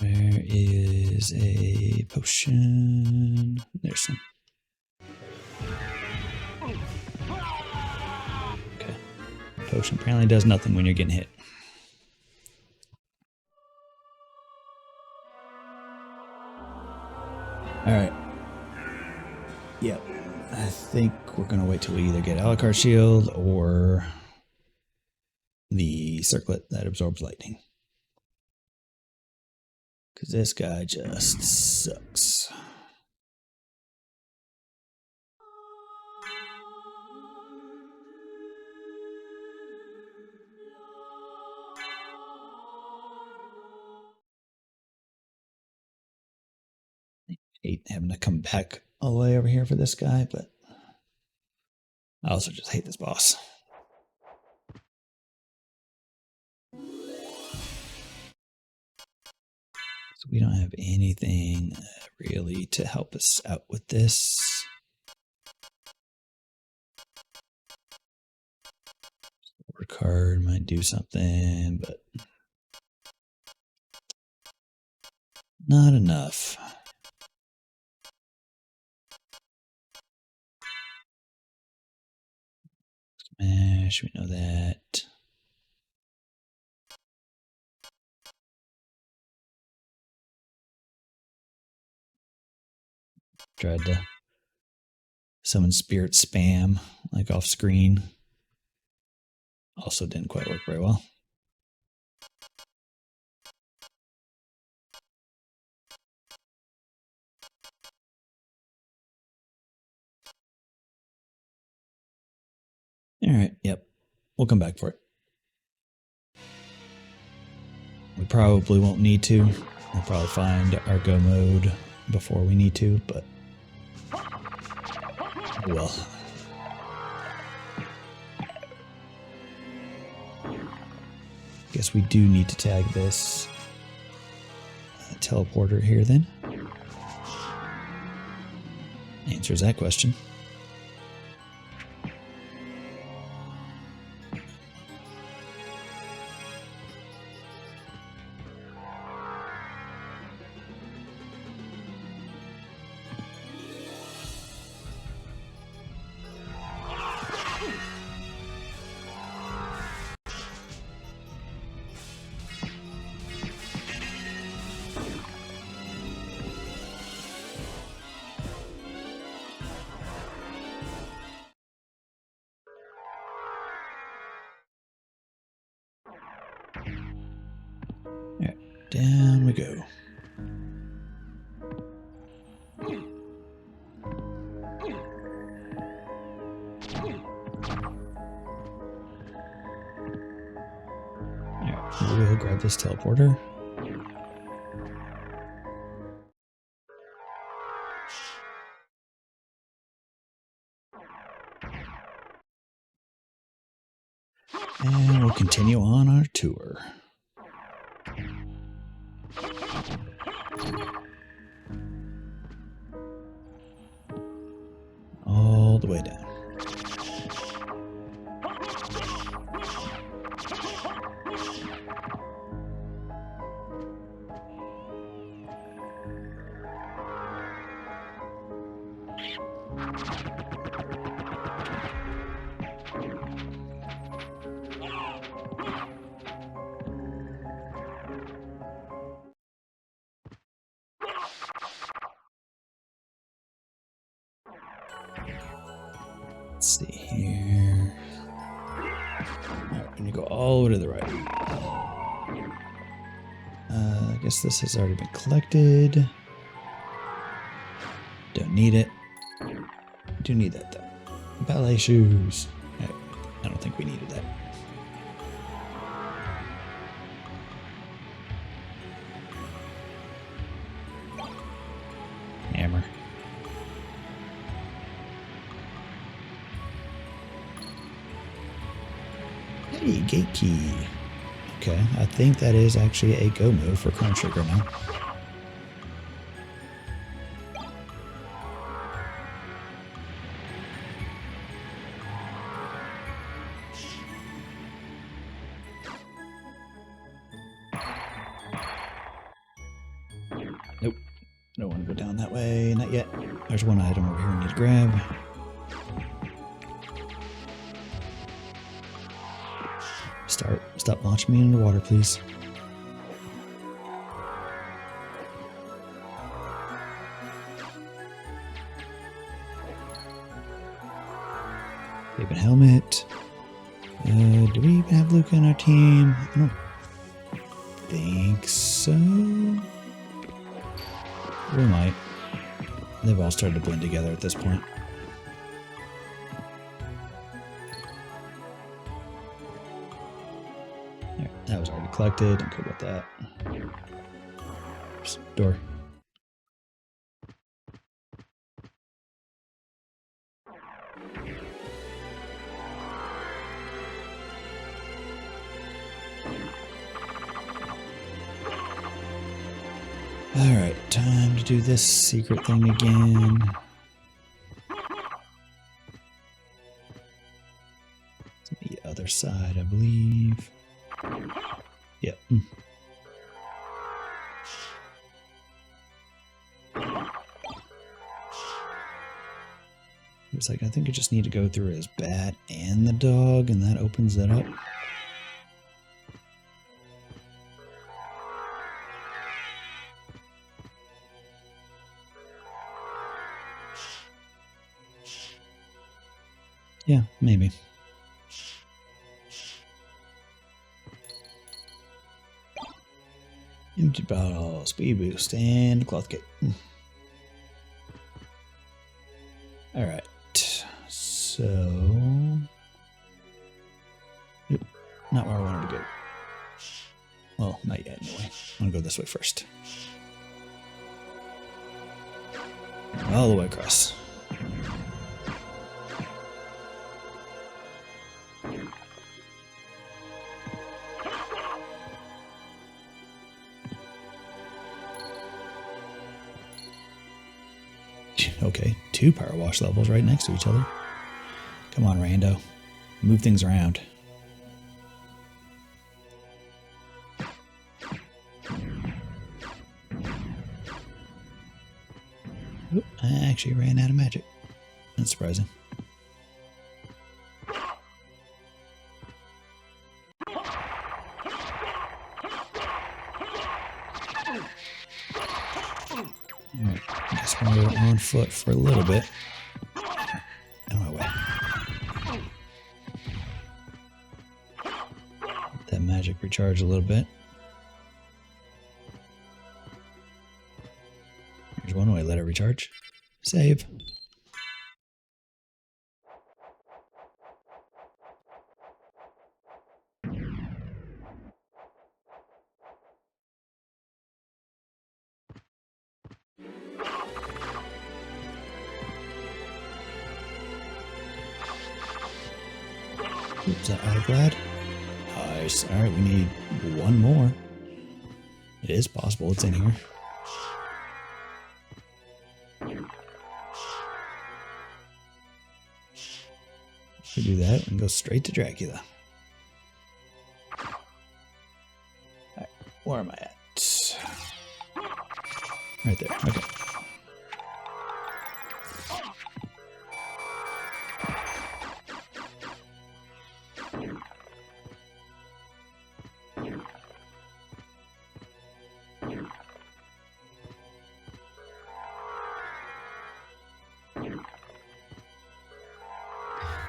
Where is a potion? There's some. Okay. Potion apparently does nothing when you're getting hit. Alright. Yep. I think we're going to wait till we either get Alucard Shield or the circlet that absorbs lightning. Because this guy just sucks. I hate having to come back all the way over here for this guy, but I also just hate this boss. So we don't have anything really to help us out with this. Sword card might do something, but not enough. Smash, we know that. Tried to summon spirit spam, like off screen. Also didn't quite work very well. Alright, yep. We'll come back for it. We probably won't need to. We'll probably find our go mode before we need to, but well. Guess we do need to tag this teleporter here then. Answers that question. Down we go. Alright, we'll grab this teleporter. And we'll continue on our tour. All the way down. Let's see here. Alright, I'm gonna go all the way to the right. I guess this has already been collected. Don't need it. Do need that though. Ballet shoes. I don't think we needed that. Hammer. Hey, gate key. Okay, I think that is actually a go move for Chrono Trigger now. Nope. Don't want to go down that way. Not yet. There's one item over here I need to grab. Stop launching me into the water, please. Raven helmet. Do we even have Luca in our team? I don't think so. We might. They've all started to blend together at this point. There, that was already collected. Don't care about that. Oops, door. Alright, time to do this secret thing again. It's on the other side, I believe. Yep. It's like, I think I just need to go through his bat and the dog, and that opens it up. Yeah, maybe. Empty bottle, speed boost, and cloth cake. Alright, so... Yep, not where I wanted to go. Well, not yet anyway. I want to go this way first. All the way across. Okay, 2 power wash levels right next to each other. Come on, Rando. Move things around. Oop, I actually ran out of magic. That's surprising. Alright, I guess we're on foot for a little bit. Out of my way. Let that magic recharge a little bit. There's one way, let it recharge. Save. Oops, that autoglad. Nice. Alright, we need one more. It is possible it's in here. If we do that, we can go straight to Dracula. Alright, where am I at? Right there, okay.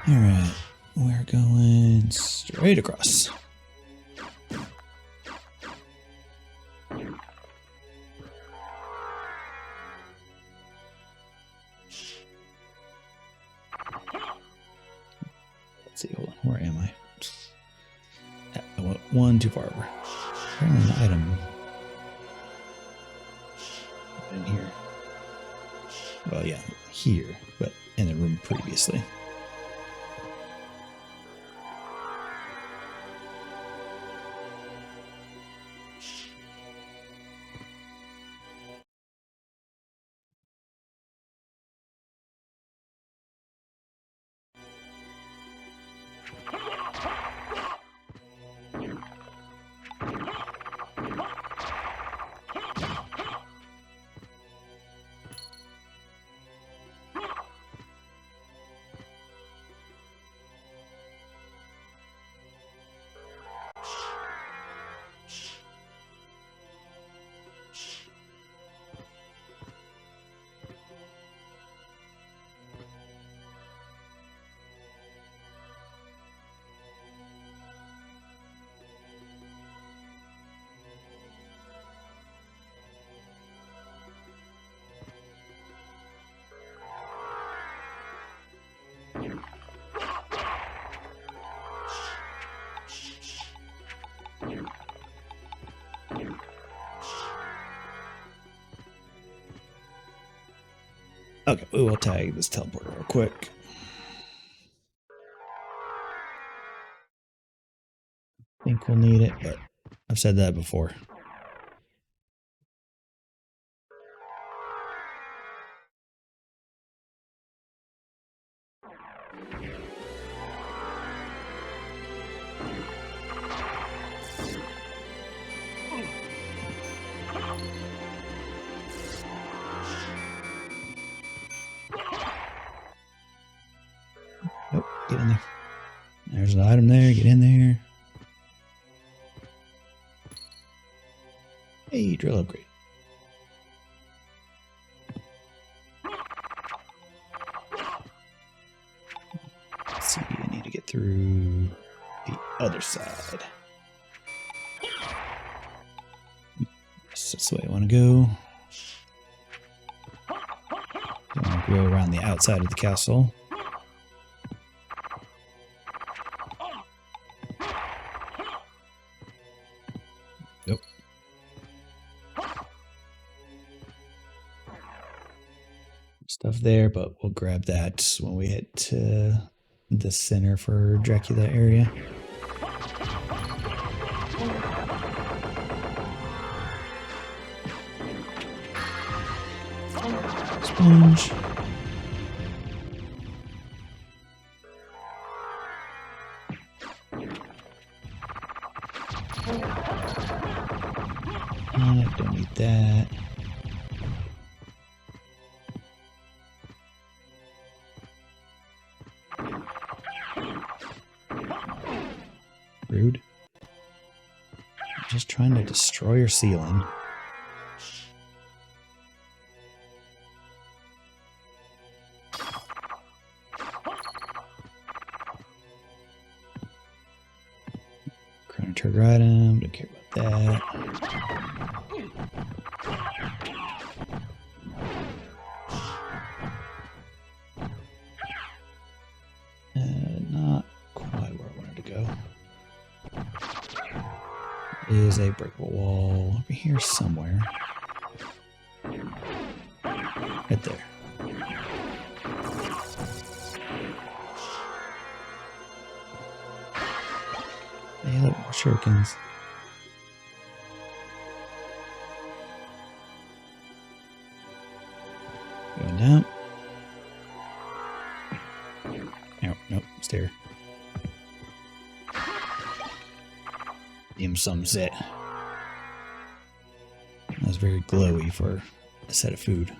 Alright, we're going straight across. Let's see, hold on, where am I? I went one too far over. Apparently an item in here. Well, yeah, here, but in the room previously. Okay, we will tag this teleporter real quick. I think we'll need it, but I've said that before. Nope, get in there. There's an item there, get in there. Hey, drill upgrade. Let's see, I need to get through the other side. That's the way I want to go. I want to go around the outside of the castle. Nope. Stuff there, but we'll grab that when we hit the center for Dracula area. Sponge. Don't need that. Rude. I'm just trying to destroy your ceiling. Chrono trigger item, don't care about that. Not quite where I wanted to go. Is a breakable wall over here somewhere. Right there. Hey, look, more shurikens. Going down. Nope, stare. Dim sum set. That was very glowy for a set of food.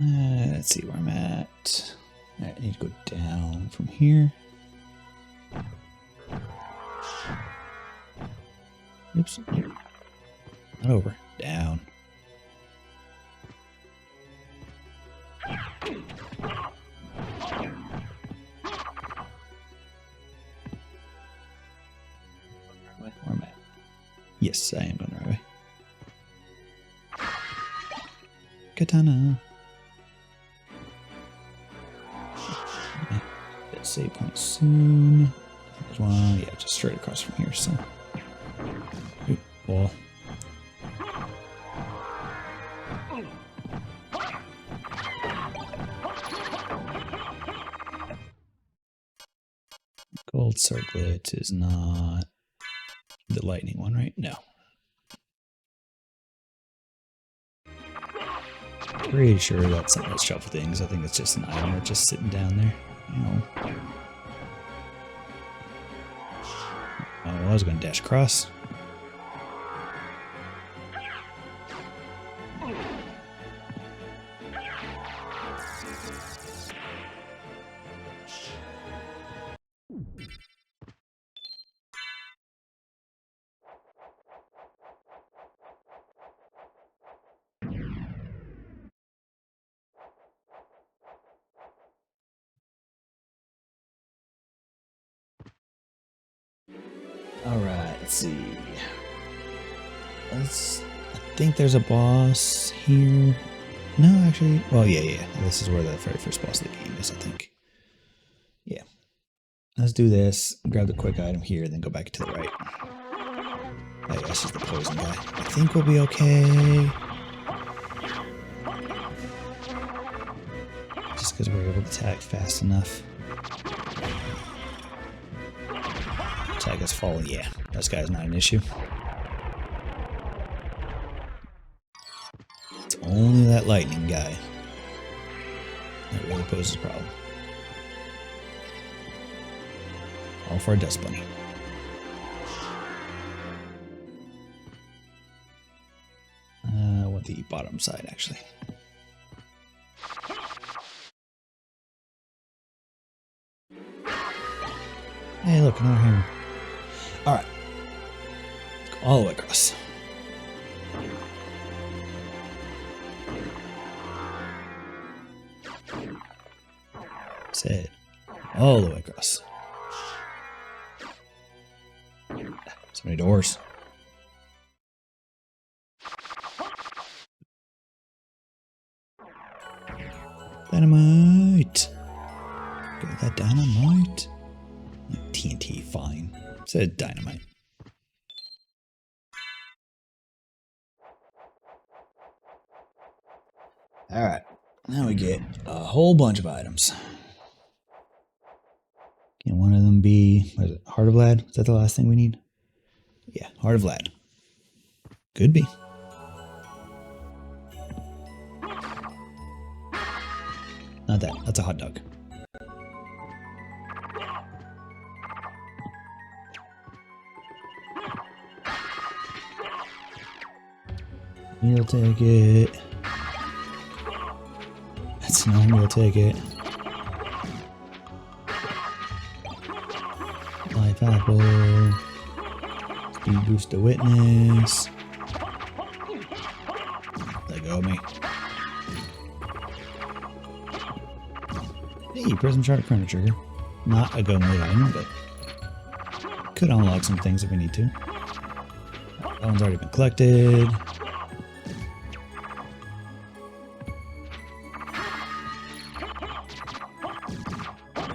Let's see where I'm at. I need to go down from here. Oops. Not over. Down. Where am I? Yes, I am going the right way. Katana. Save point soon. There's one, yeah, just straight across from here, so. Oop, wall. Gold circlet is not the lightning one, right? No. Pretty sure that's something that's shelf things. I think it's just an item that's just sitting down there. You know. Oh, I was going to dash across. Alright, let's see. I think there's a boss here. No, actually, well, yeah. This is where the very first boss of the game is, I think. Yeah. Let's do this. Grab the quick item here, then go back to the right. I guess he's the poison guy. I think we'll be okay. Just because we're able to attack fast enough. Attack us falling. Yeah, this guy's not an issue. It's only that lightning guy that really poses a problem. All for a dust bunny. I want the bottom side, actually. Hey, look, another hammer. Alright. Let's go all the way across. Say it. All the way across. So many doors. Dynamite! Got that dynamite? TNT, fine. It said dynamite. Alright, now we get a whole bunch of items. Can one of them be, what is it, Heart of Lad? Is that the last thing we need? Yeah, Heart of Lad. Could be. Not that, that's a hot dog. Meal ticket. That's no meal ticket. Life apple. Speed boost to witness. Let go of me. Hey, Prism Shard Chrono Trigger. Not a go mode item, but could unlock some things if we need to. That one's already been collected.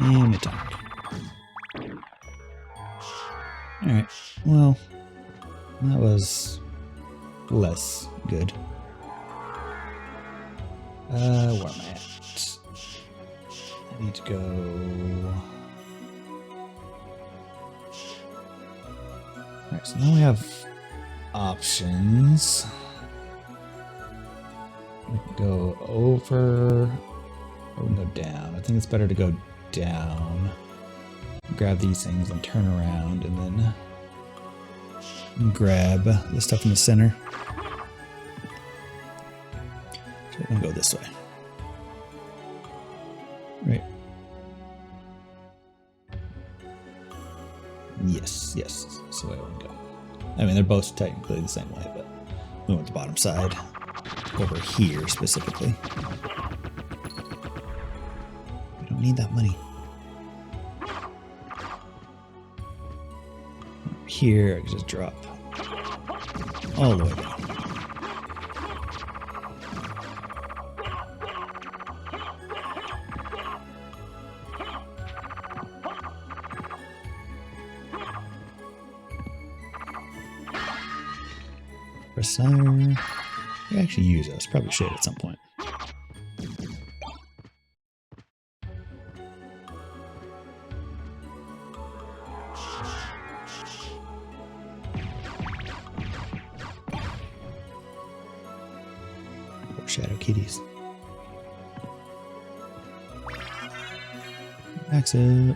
And attack. Alright, well, that was less good. Where am I at? I need to go... Alright, so now we have options. We can go over, or we can go down. I think it's better to go down, grab these things and turn around, and then grab the stuff in the center. So we're gonna go this way. Right. Yes, that's the way I want to go. I mean, they're both technically the same way, but we went the bottom side over here specifically. We don't need that money. Here, I can just drop all the way down. Press R. We actually use those. Probably should at some point. Shadow kitties. Max it.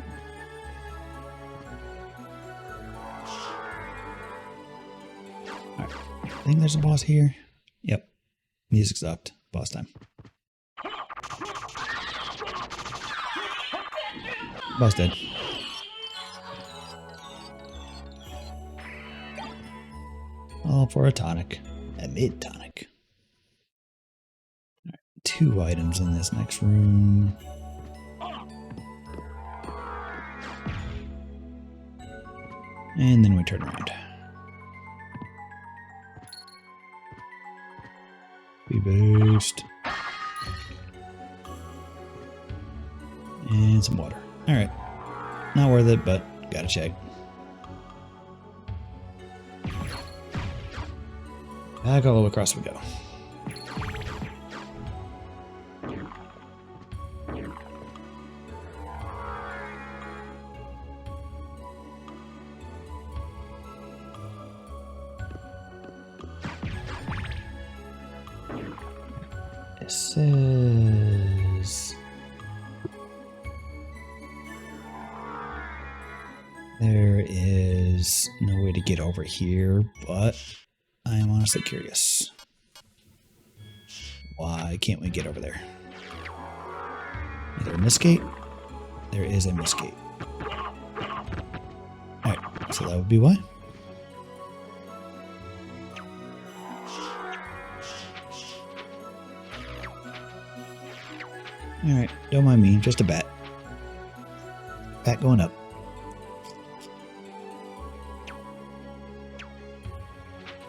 Alright. I think there's a boss here. Yep. Music stopped. Boss time. Boss dead. All for a tonic. A mid tonic. 2 items in this next room. And then we turn around. Speed boost. And some water. Alright. Not worth it, but gotta check. Back all the way across we go. It says there is no way to get over here, but I am honestly curious. Why can't we get over there? Is there a miss gate? There is a miss gate. Alright, so that would be why. Alright, don't mind me, just a bat. Bat going up.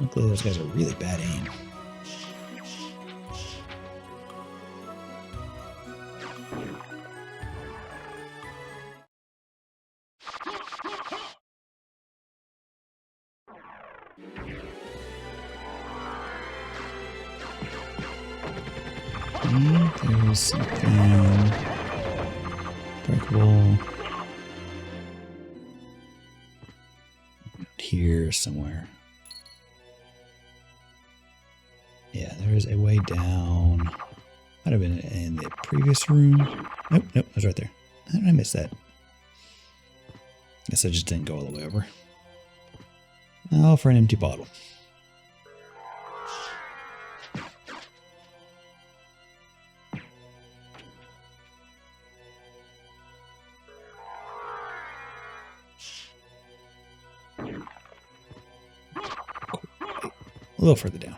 Luckily those guys are really bad aim. There's something breakable here somewhere. Yeah, there is a way down. Might have been in the previous room. Nope, nope, it was right there. How did I miss that? Guess I just didn't go all the way over. Oh, for an empty bottle. A little further down.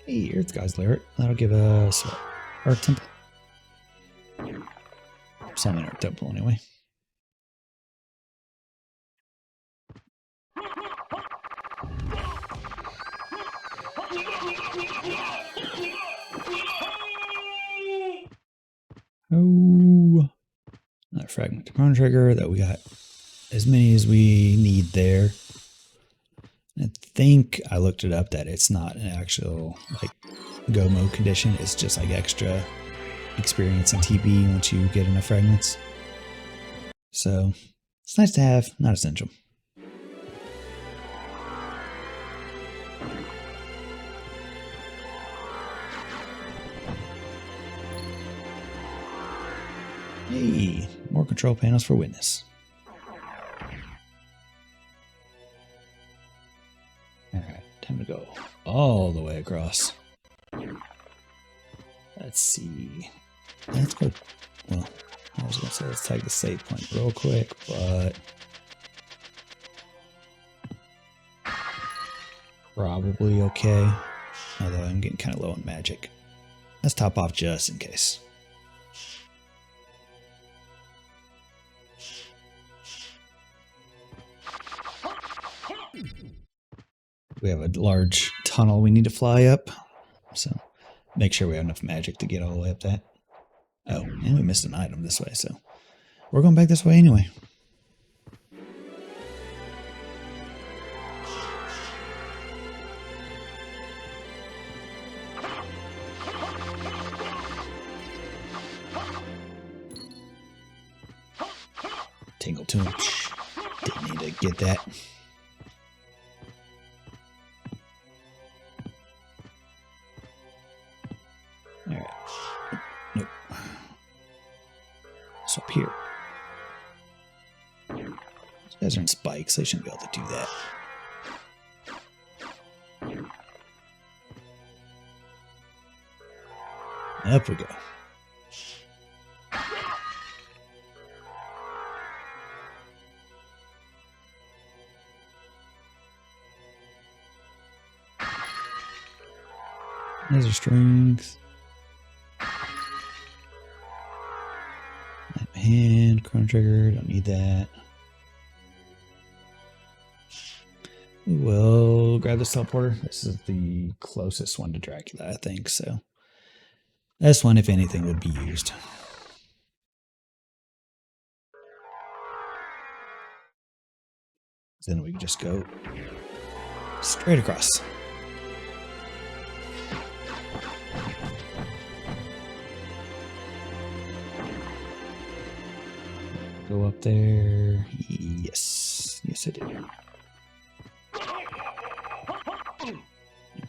Hey, Earth God's Lyric. That'll give us what? Earth Temple. Summon Earth Temple anyway. Oh, another fragment chrono trigger that we got as many as we need there. I think I looked it up that it's not an actual like go mode condition. It's just like extra experience in TB once you get enough fragments. So it's nice to have, not essential. Hey, more control panels for witness. Alright, time to go all the way across. Let's see. Let's go. Well, I was going to say let's take the save point real quick, but probably okay. Although I'm getting kind of low on magic. Let's top off just in case. We have a large tunnel we need to fly up, so make sure we have enough magic to get all the way up that. Oh, and we missed an item this way, so we're going back this way anyway. Tingle Tune. Didn't need to get that. Alright. Nope. So up here. These guys are in spikes. They shouldn't be able to do that. Up we go. Laser strength. hand, chrono trigger, don't need that. We'll grab this teleporter. This is the closest one to Dracula, I think, so this one, if anything, would be used. Then we can just go straight across. Go up there. Yes. Yes, I did.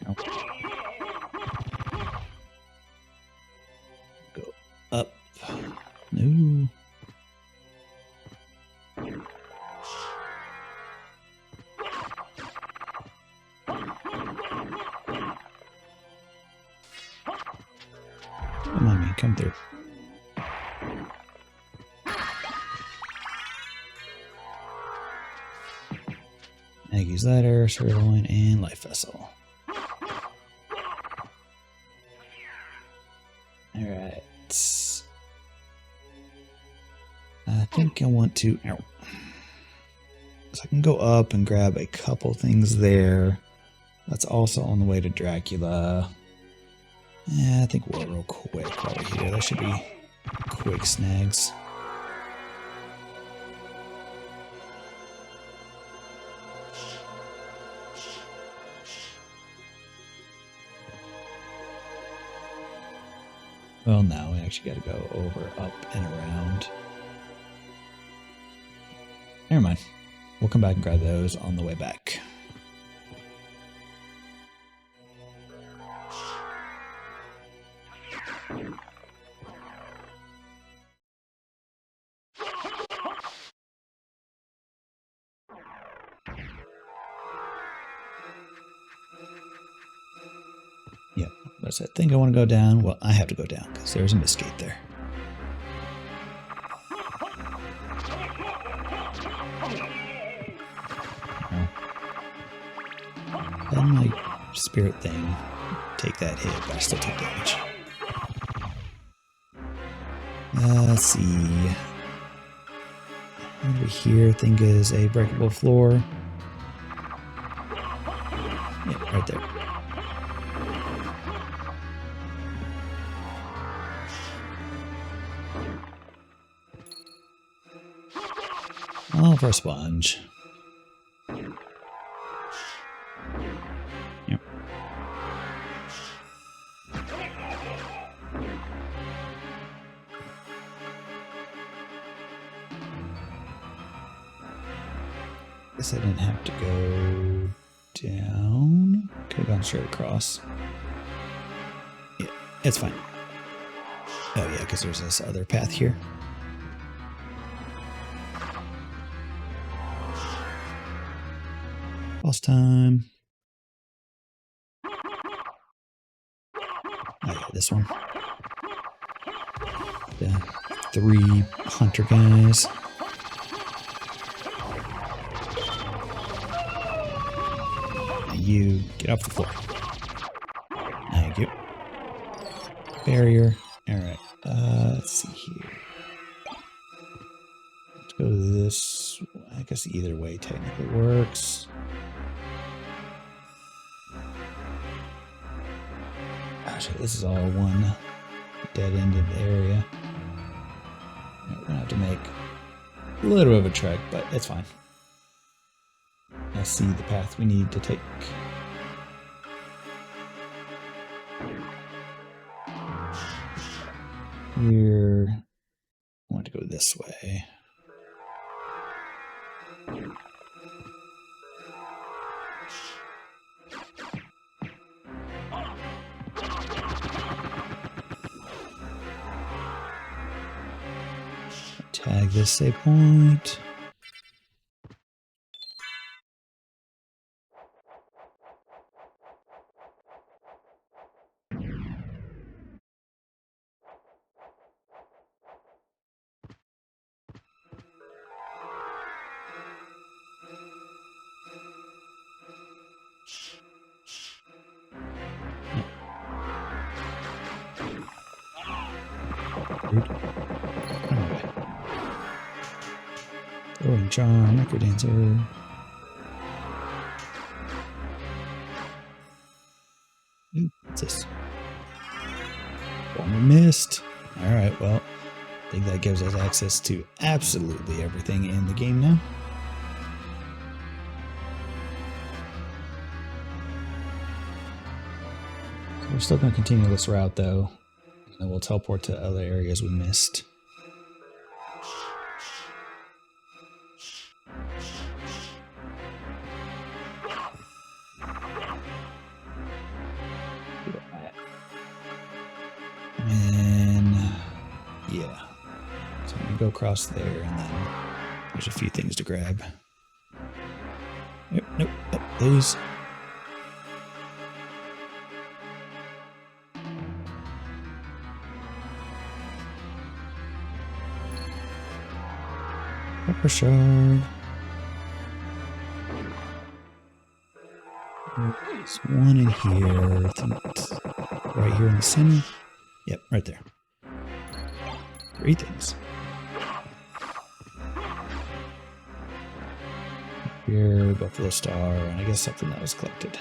Nope. Go up. No. Come on, man. Come through. Maggie's ladder, sirloin, and life vessel. Alright. I think I want to... Ow. So I can go up and grab a couple things there. That's also on the way to Dracula. Yeah, I think we'll real quick while we're here. That should be quick snags. Well, now we actually got to go over, up, and around. Never mind. We'll come back and grab those on the way back. Yep, that's it. I think I want to go down. Well, I have to go down because there's a mist gate there. Then my spirit thing take that hit, but I still take damage. Let's see. Over here, I think is a breakable floor. Yeah, right there. Oh, for a sponge. Yep. Guess I didn't have to go down. Could have gone straight across. Yeah, it's fine. Oh yeah, because there's this other path here. Boss time. Oh yeah, this one. The 3 hunter guys. Now you get off the floor. Thank you. Barrier. Alright. Let's see here. Let's go to this. I guess either way technically works. Gosh, this is all one dead-ended area. We're gonna have to make a little bit of a trek, but it's fine. I see the path we need to take. Here, I want to go this way. Tag this save point. Rude. Okay. Throwing charm, Micro Dancer. What's this? Former Mist. Alright, well, I think that gives us access to absolutely everything in the game now. So we're still going to continue this route though, and then we'll teleport to other areas we missed. And yeah, so I'm gonna go across there, and then there's a few things to grab. Nope, oh, these. Pepper shard. There's one in here. I think it's right here in the center. Yep, right there. 3 things. Here, Buffalo Star, and I guess something that was collected.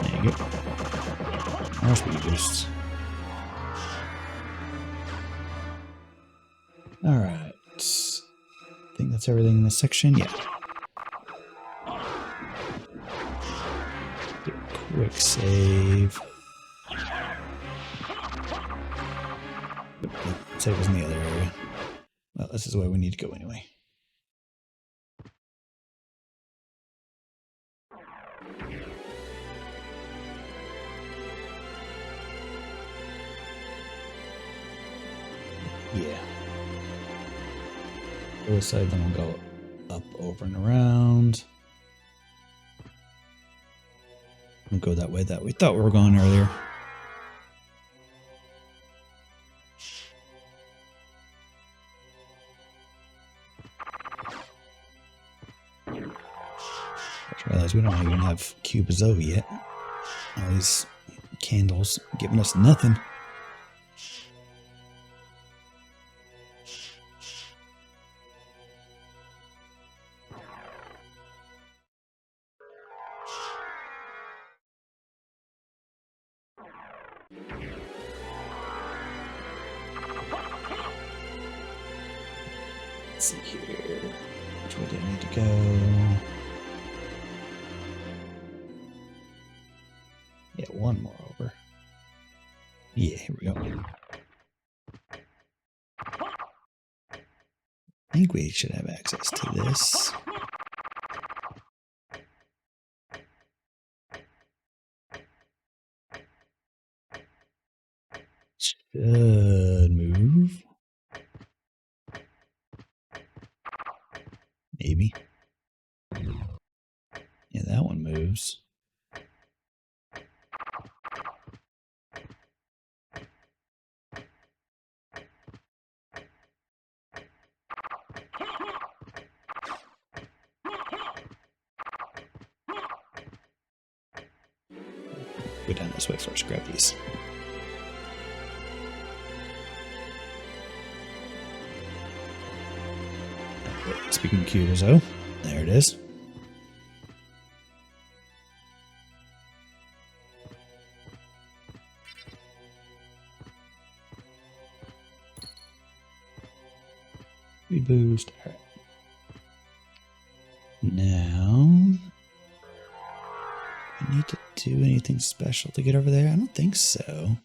There you go. More speed boosts. Alright. I think that's everything in this section. Yeah. Do a quick save. Save was in the other area. Well, this is where we need to go anyway. Yeah. This side, then we'll go up, over, and around. We'll go that way that we thought we were going earlier. I realize we don't even have Cube Zoe yet. All these candles giving us nothing. Let's see here. Which way do I need to go? Yeah, one more over. Yeah, here we go. I think we should have access to this. Should move. Maybe. Yeah, that one moves. Go down this way first, grab these. Speaking of Cubo, there it is. Boost. All right. Now, I need to do anything special to get over there? I don't think so.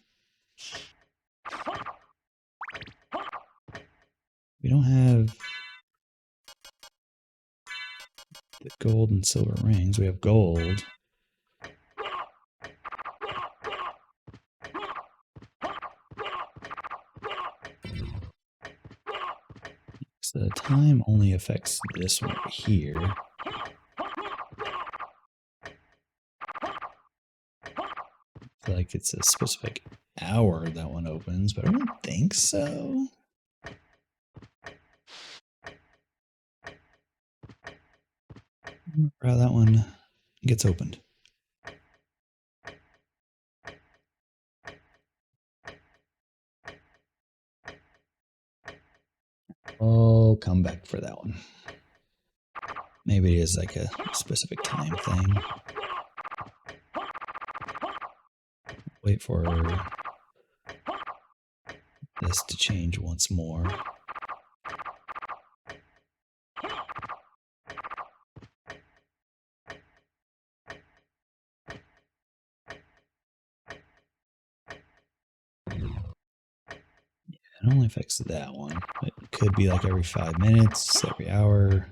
We don't have the gold and silver rings. We have gold. So the time only affects this one over here. Like it's a specific hour that one opens, but I don't think so. How that one gets opened. Oh, come back for that one. Maybe it is like a specific time thing. Wait for this to change once more. It only affects that one. It could be like every 5 minutes, every hour.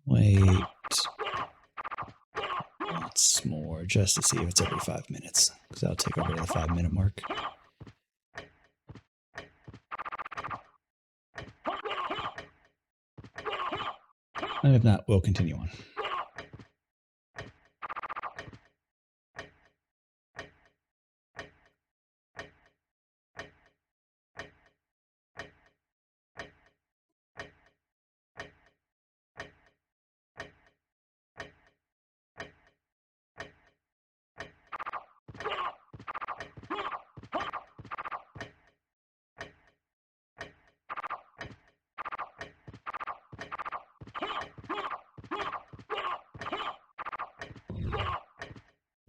Wait once more just to see if it's every 5 minutes, because I'll take over to the 5-minute mark. And if not, we'll continue on.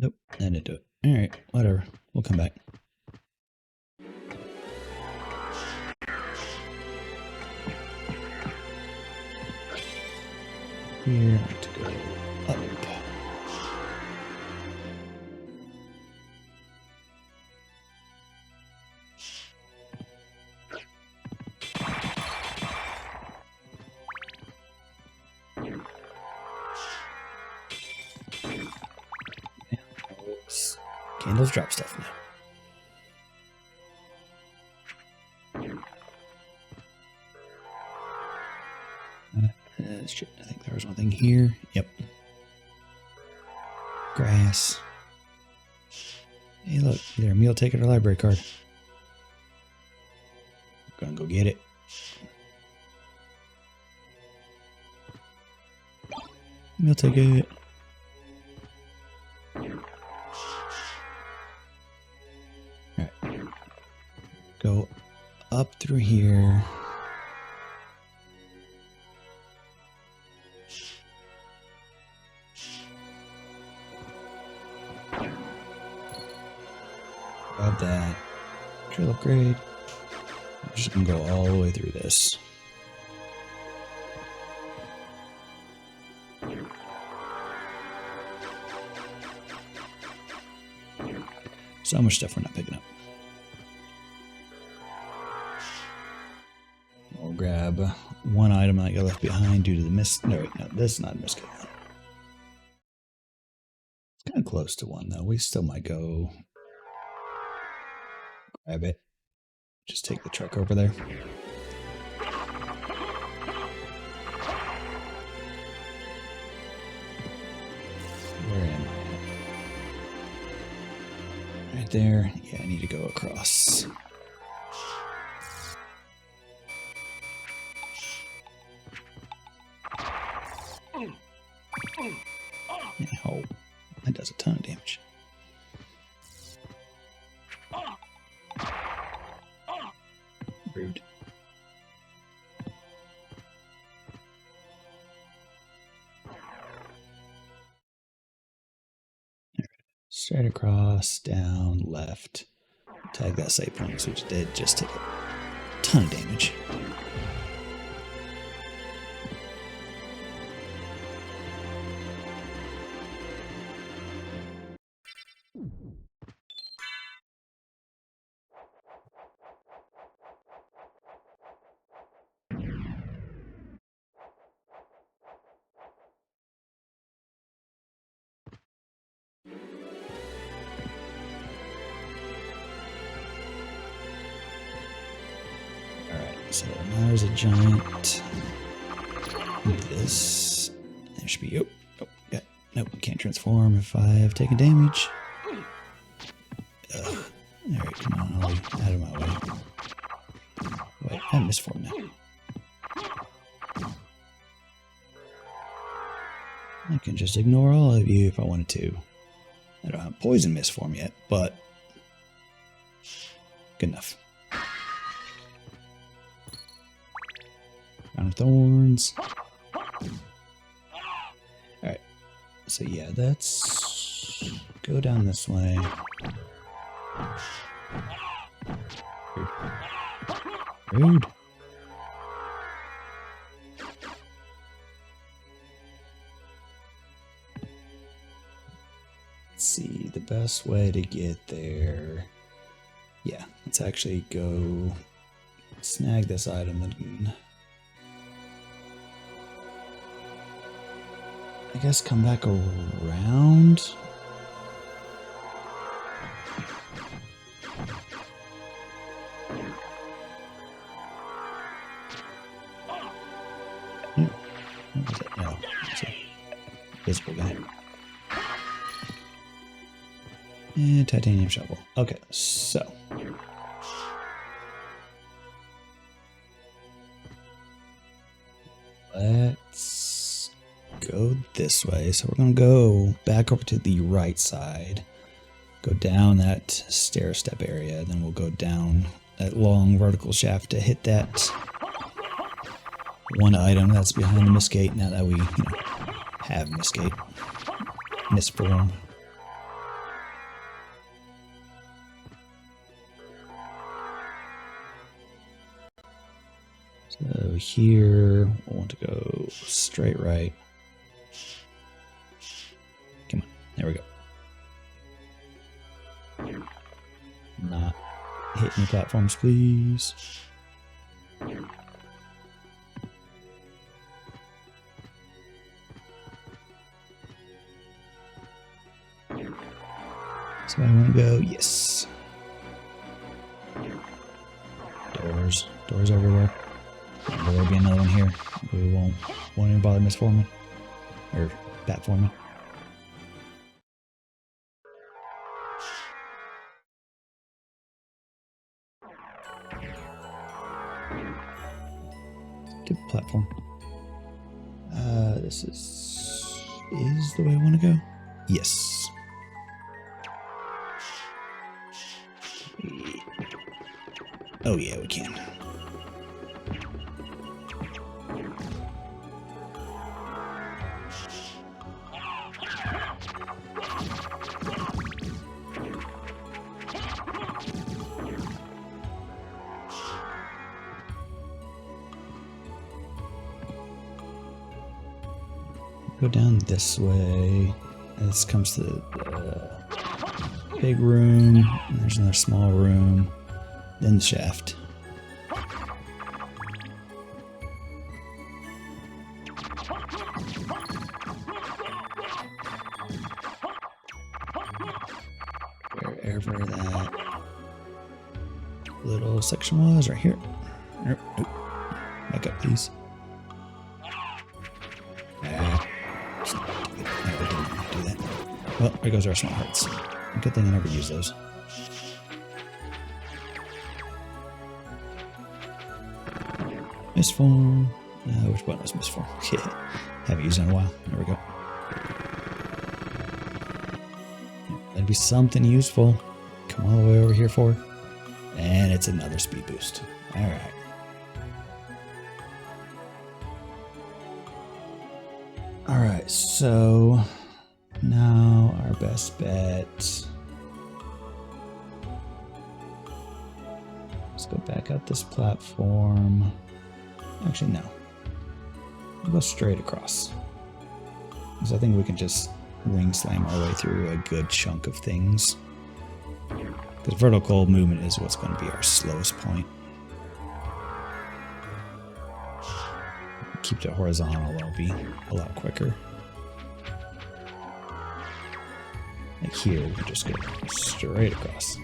Nope, that didn't do it. Alright, whatever. We'll come back. Here, I have to go up. Candles drop stuff now. Shit, I think there was one thing here. Yep. Grass. Hey, look, either a meal ticket or library card. Gonna go get it. Meal ticket. Alright. Go up through here. Grab that. Drill upgrade. I'm just gonna go all the way through this. So much stuff we're not picking up. We'll grab one item that got left behind due to the mist. No, wait, no, this is not a mist. It's kind of close to one, though. We still might go grab it. Just take the truck over there. Where am I? Right there. Yeah, I need to go across. Oh, that does a ton of damage. Rude. Straight across, down, left. Tag that save point, which did just take a ton of damage. So now there's a giant. This. There should be. Oh, yeah. Nope, can't transform if I have taken damage. Alright, come on, Ollie. Out of my way. Wait, I misformed now. I can just ignore all of you if I wanted to. I don't have poison misform yet, but good enough. Crown of Thorns. Alright. So yeah, let's go down this way. Rude. Let's see, the best way to get there. Yeah, let's actually go snag this item and I guess come back around. What was it? No, it's a visible guy. And titanium shovel. Okay, so let's go this way. So we're gonna go back over to the right side, go down that stair step area, then we'll go down that long vertical shaft to hit that one item that's behind the miss gate. Now that we have miss gate, misform. So here, we'll want to go straight right. Come on, there we go. Not hit any platforms, please. Somebody want to go? Yes. Doors everywhere. There'll be another one here. We won't even bother misforming or batforming. Good platform. This is the way I want to go. Yes. Oh yeah, we can. Go down this way. This comes to the big room. And there's another small room. Then the shaft. Wherever that little section was, right here. Nope. Back up, please. Do that. Well, there goes our small hearts. Good thing I never use those. Misform. Which button was misform? Yeah. Haven't used it in a while. There we go. That'd be something useful. Come all the way over here for. And it's another speed boost. Alright. Alright, so now our best bet. Let's go back up this platform. Actually, no. We'll go straight across. Because I think we can just wing slam our way through a good chunk of things. Because vertical movement is what's going to be our slowest point. Keep it horizontal, that'll be a lot quicker. Like here, we can just go straight across.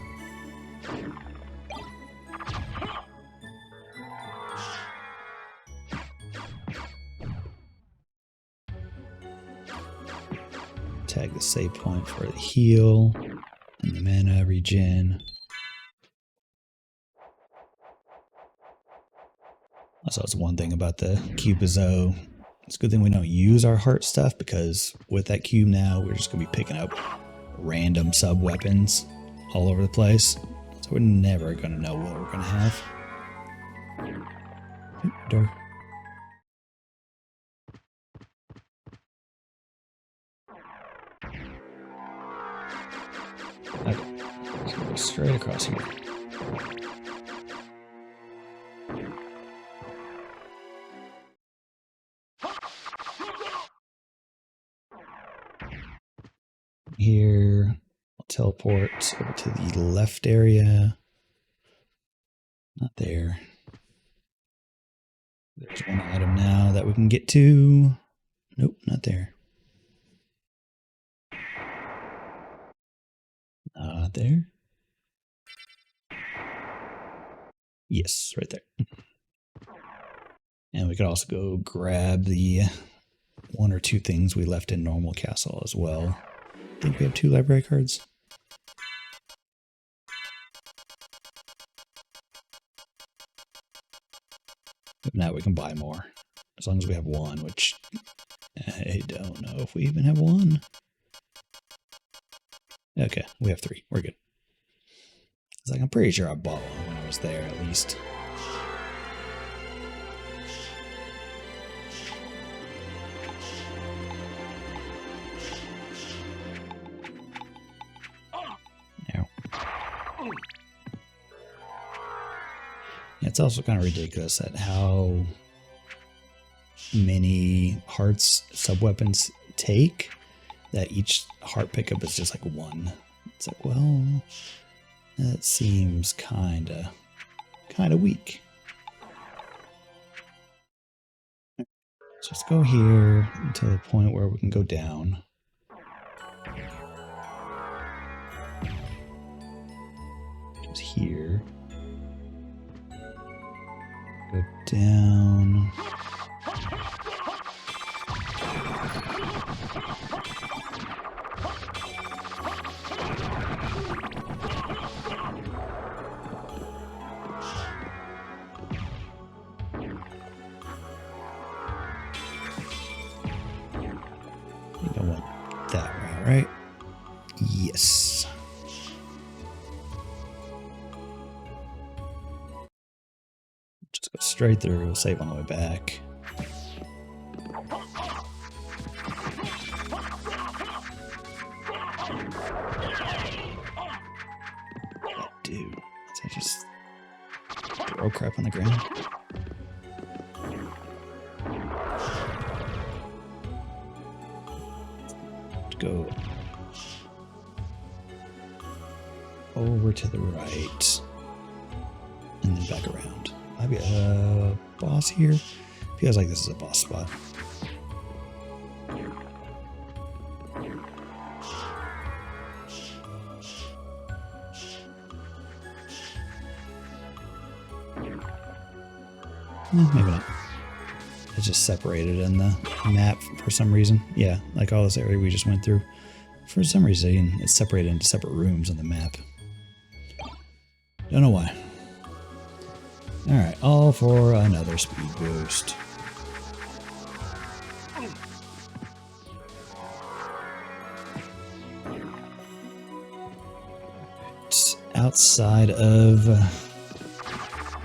Tag the save point for the heal and the mana regen. So it's one thing about the cube is though, it's a good thing we don't use our heart stuff, because with that cube now, we're just going to be picking up random sub weapons all over the place. So we're never going to know what we're going to have. Door. Okay, let's go straight across here. Here, I'll teleport over to the left area. Not there. There's one item now that we can get to. Nope, not there. Not there. Yes, right there. And we could also go grab the one or two things we left in normal castle as well. I think we have 2 library cards. If not, we can buy more. As long as we have 1, which I don't know if we even have 1. Okay, we have 3. We're good. It's like, I'm pretty sure I bought one when I was there, at least. It's also kind of ridiculous at how many hearts sub-weapons take, that each heart pickup is just like 1. It's like, well, that seems kind of weak. Let's just go here until the point where we can go down. Just here. Go down. I think I want that route, right? Yes. Just go straight through, save on the way back. Oh, dude, I just throw crap on the ground. Go over to the right and then back around. Might be a boss here. Feels like this is a boss spot. Maybe not. It's just separated in the map for some reason. Yeah, like all this area we just went through. For some reason, it's separated into separate rooms on the map. Don't know why. Alright, all for another speed boost. It's outside of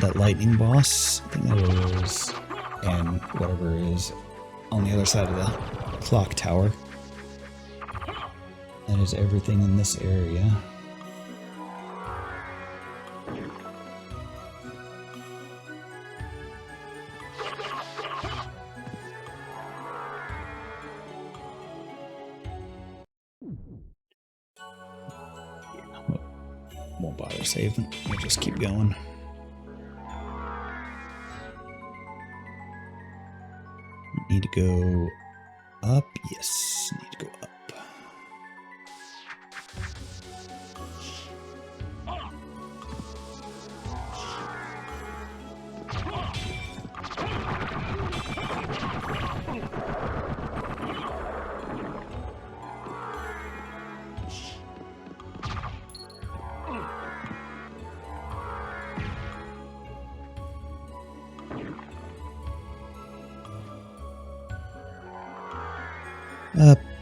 that lightning boss. I think that is, and whatever is on the other side of the clock tower. That is everything in this area. Won't bother saving. We'll just keep going. Need to go up. Yes, need to go up.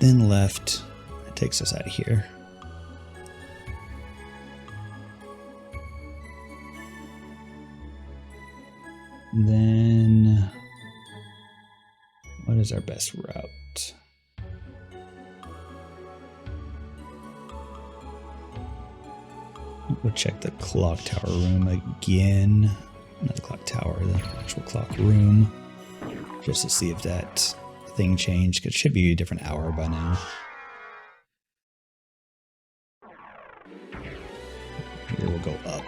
then left. That takes us out of here. Then, what is our best route? Go check the clock tower room again. Not the clock tower, the actual clock room. Just to see if that thing changed. It should be a different hour by now. Here we'll go up.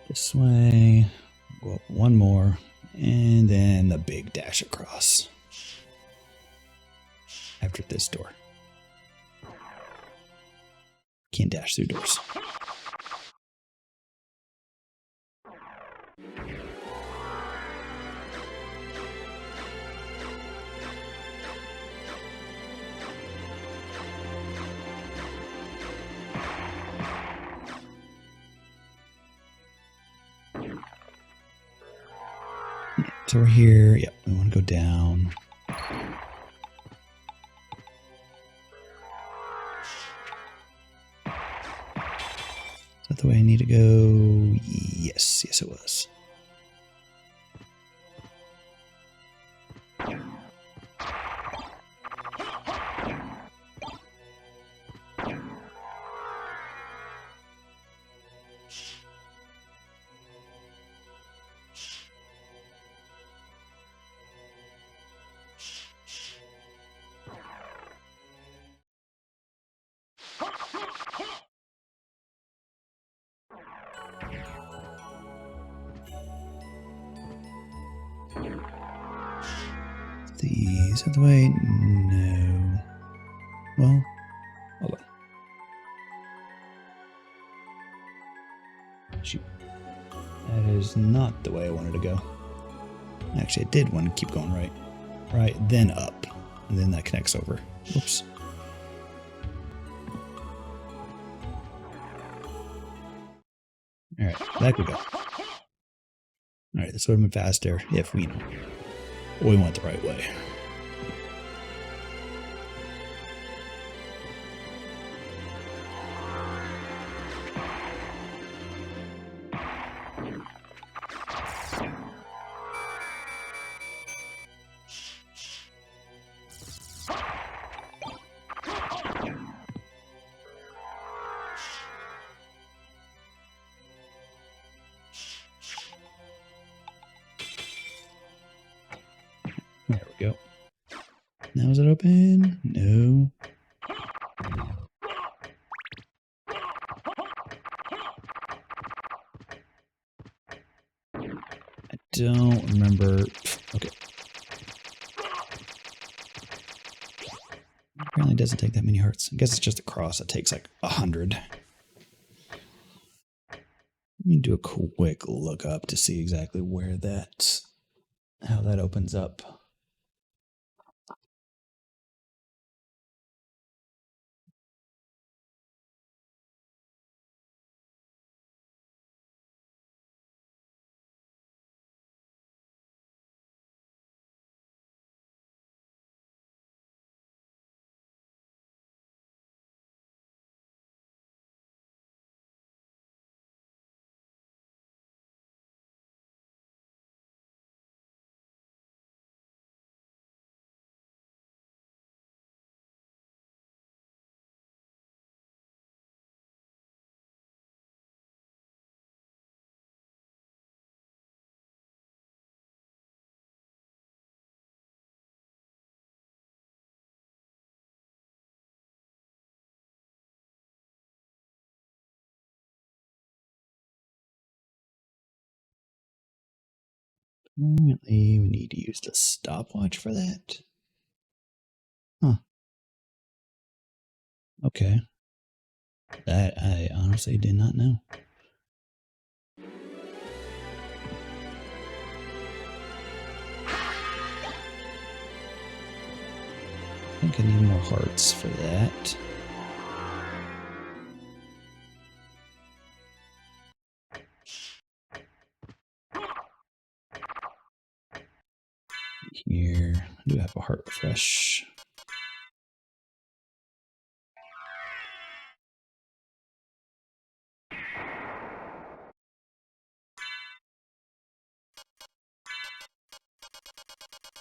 This way, go up one more, and then the big dash across after this door. Can't dash through doors. So we're here. Yep, we want to go down. Is that the way I need to go? Yes, yes it was. Is that the way? No. Well, hold on. Shoot. That is not the way I wanted to go. Actually, I did want to keep going right. Right, then up. And then that connects over. Whoops. Alright, back we go. Alright, this would have been faster if we went the right way. There we go. Now is it open? No. I don't remember. Okay. Apparently it doesn't take that many hearts. I guess it's just a cross that takes like 100. Let me do a quick look up to see exactly where how that opens up. Apparently, we need to use the stopwatch for that. Huh. Okay. That I honestly did not know. think I need more hearts for that. Here, I do have a heart refresh.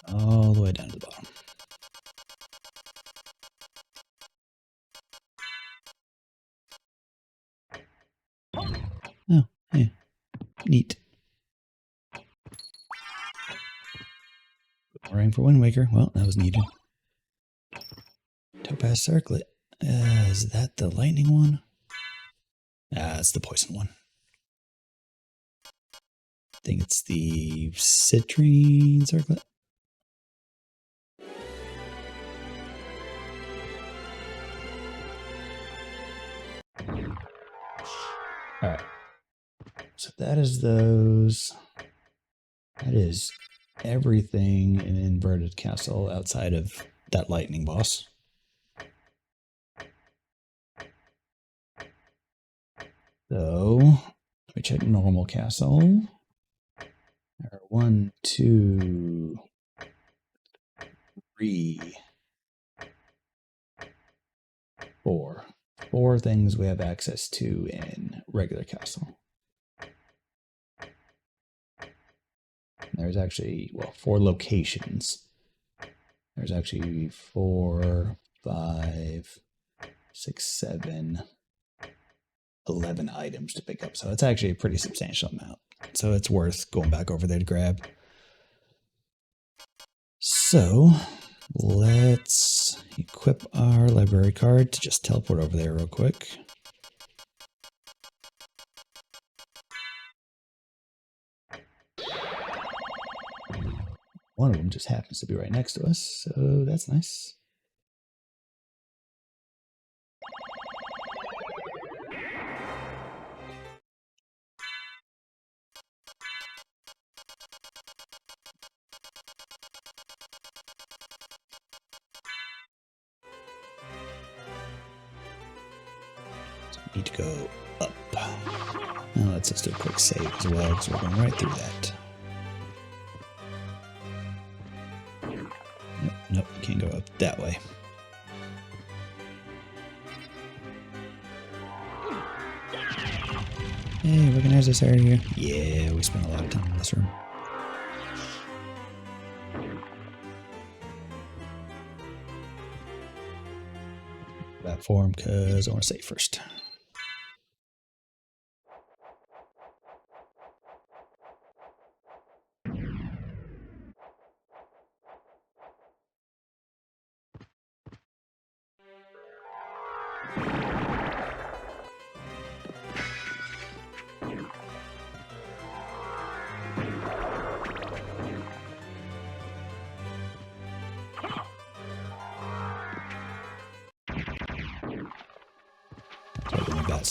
All the way down to the bottom. Oh, yeah. Neat. Wearing for Wind Waker. Well, that was needed. Topaz Circlet. Is that the lightning one? Ah, it's the poison one. I think it's the citrine circlet. Alright. So that is those. That is everything in Inverted Castle outside of that lightning boss. So, let me check normal castle. There are 1, 2, 3, 4. 4 things we have access to in regular castle. There's actually, well, 4 locations. There's actually 4, 5, 6, 7, 11 items to pick up. So it's actually a pretty substantial amount. So it's worth going back over there to grab. So let's equip our library card to just teleport over there real quick. One of them just happens to be right next to us, so that's nice. So we need to go up. Now let's just do a quick save as well, because we're going right through that. Nope, you can't go up that way. Hey, recognize this area? Yeah, we spent a lot of time in this room. Platform, because I want to save first.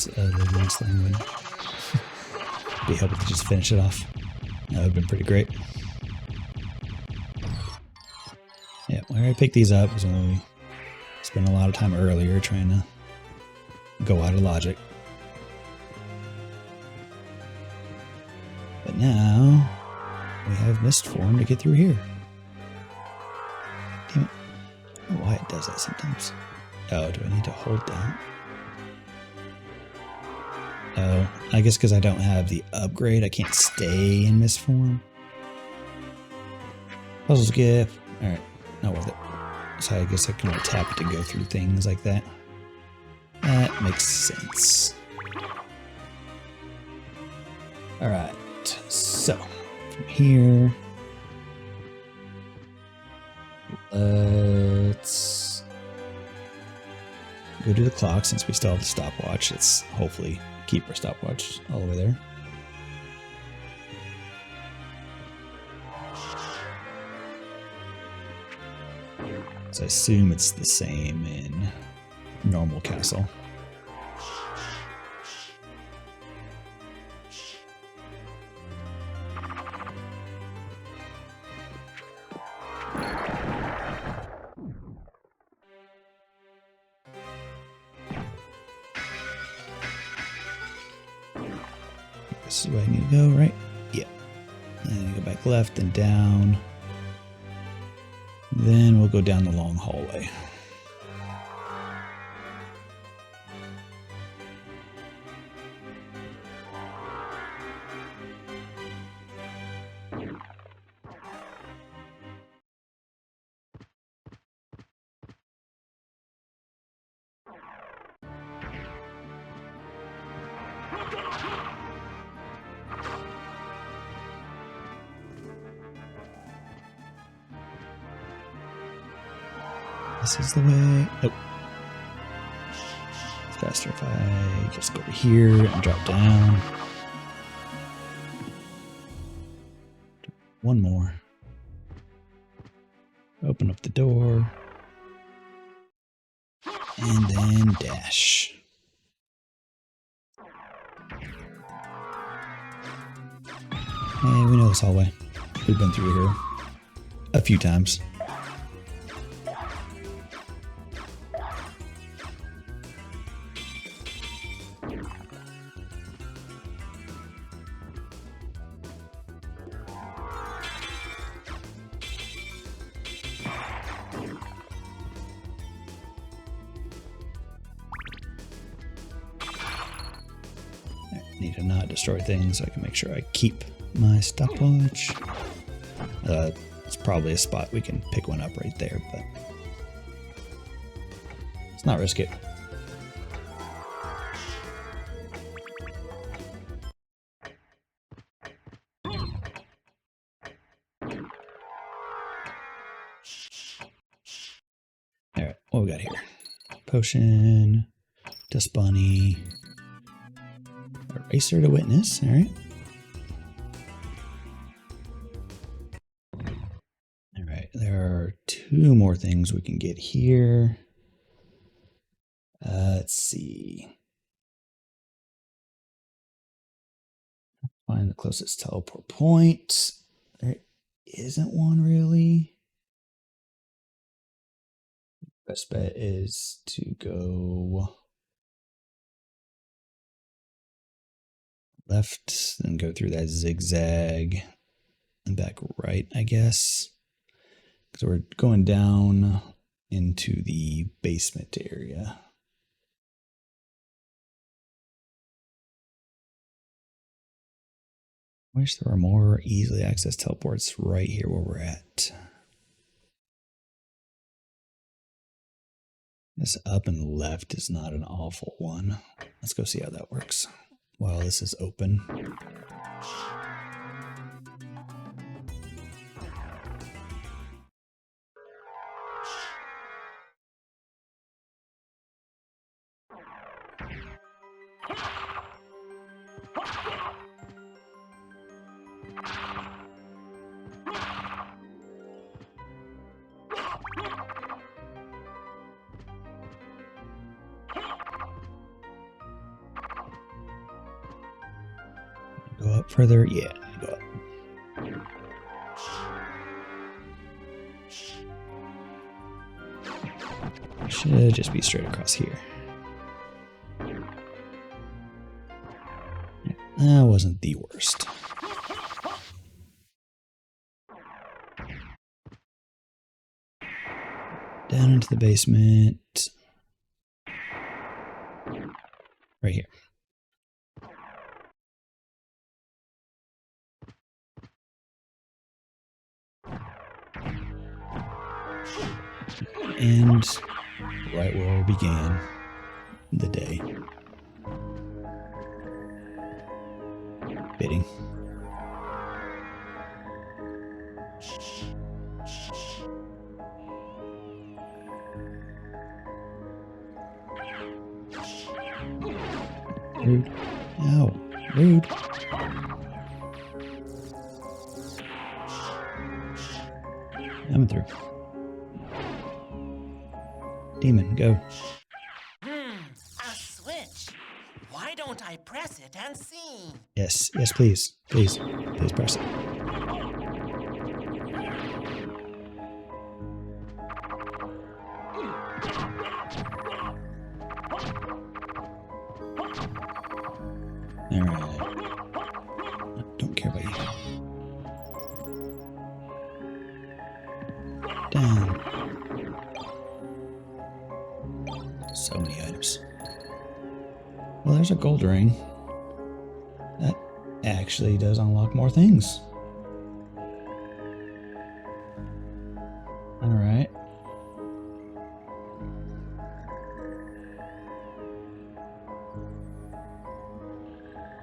The last thing would be helpful to just finish it off. That would have been pretty great. Yeah, where I picked these up was when we spent a lot of time earlier trying to go out of logic. But now we have mist form to get through here. Damn it. I don't know why it does that sometimes. Oh, do I need to hold down? Oh, I guess because I don't have the upgrade, I can't stay in mist form. Puzzles gift. Alright, not worth it. So I guess I can only tap it to go through things like that. That makes sense. Alright, so from here, let's go to the clock since we still have the stopwatch. Let's hopefully keep our stopwatch all the way there. So I assume it's the same in normal castle. This is where I need to go, right? Yeah. And go back left and down. Then we'll go down the long hallway. This is the way. Nope. Faster if I just go over here and drop down. One more. Open up the door. And then dash. Hey, we know this hallway. We've been through here a few times. Need to not destroy things so I can make sure I keep my stopwatch. It's probably a spot we can pick one up right there, but let's not risk it. Alright, what we got here? Potion, dust bunny. Eraser to witness, alright. Alright, there are two more things we can get here. Let's see. Find the closest teleport point. There isn't one really. Best bet is to go left, then go through that zigzag and back right, I guess. Because we're going down into the basement area. Wish there were more easily accessed teleports right here where we're at. This up and left is not an awful one. Let's go see how that works while this is open. Go up further? Yeah, go up. Should just be straight across here. That wasn't the worst. Down into the basement. Right here. And right where we began the day. Bidding. Rude. Ow. Rude. Coming through. Demon, go. A switch. Why don't I press it and see? Yes, yes, please. Please. Please press it. Alright. So many items. Well, there's a gold ring. That actually does unlock more things. Alright.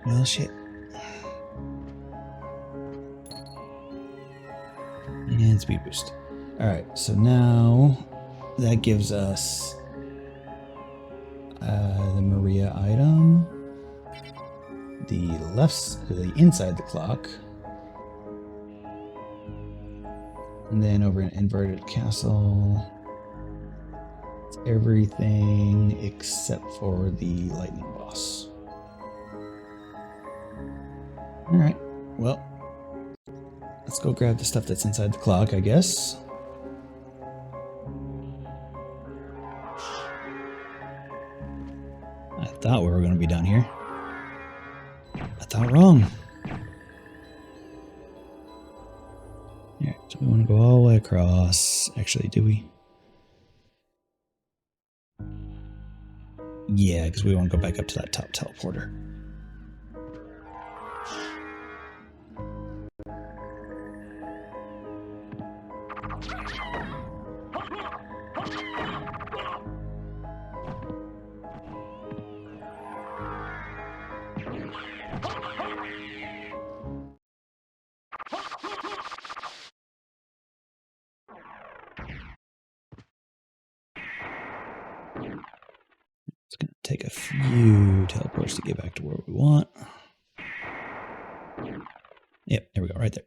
Well, shit. And speed boost. Alright, so now that gives us the Maria item, the inside the clock, and then over in inverted castle, it's everything except for the lightning boss. Alright, well, let's go grab the stuff that's inside the clock, I guess. I thought we were going to be down here. I thought wrong. Alright, so we want to go all the way across. Actually, do we? Yeah, because we want to go back up to that top teleporter. It's going to take a few teleports to get back to where we want. Yep, there we go, right there.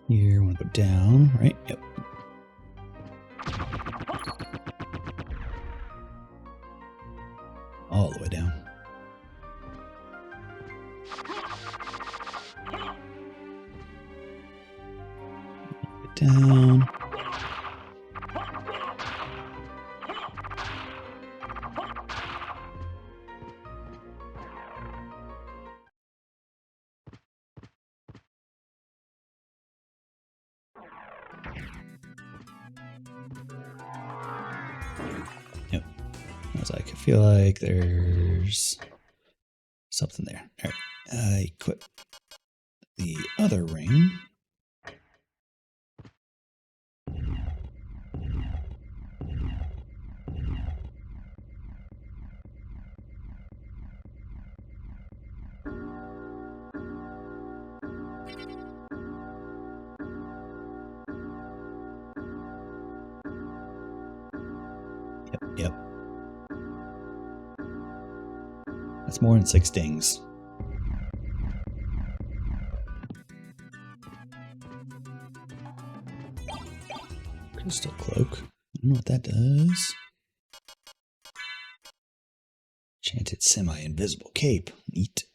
Here, I want to go down, right? Yep. All the way down. Down. Yep. I was like, I feel like there's something there. All right. I equip the other ring. Yep. That's more than 6 dings. Crystal cloak. I don't know what that does. Enchanted semi-invisible cape. Neat.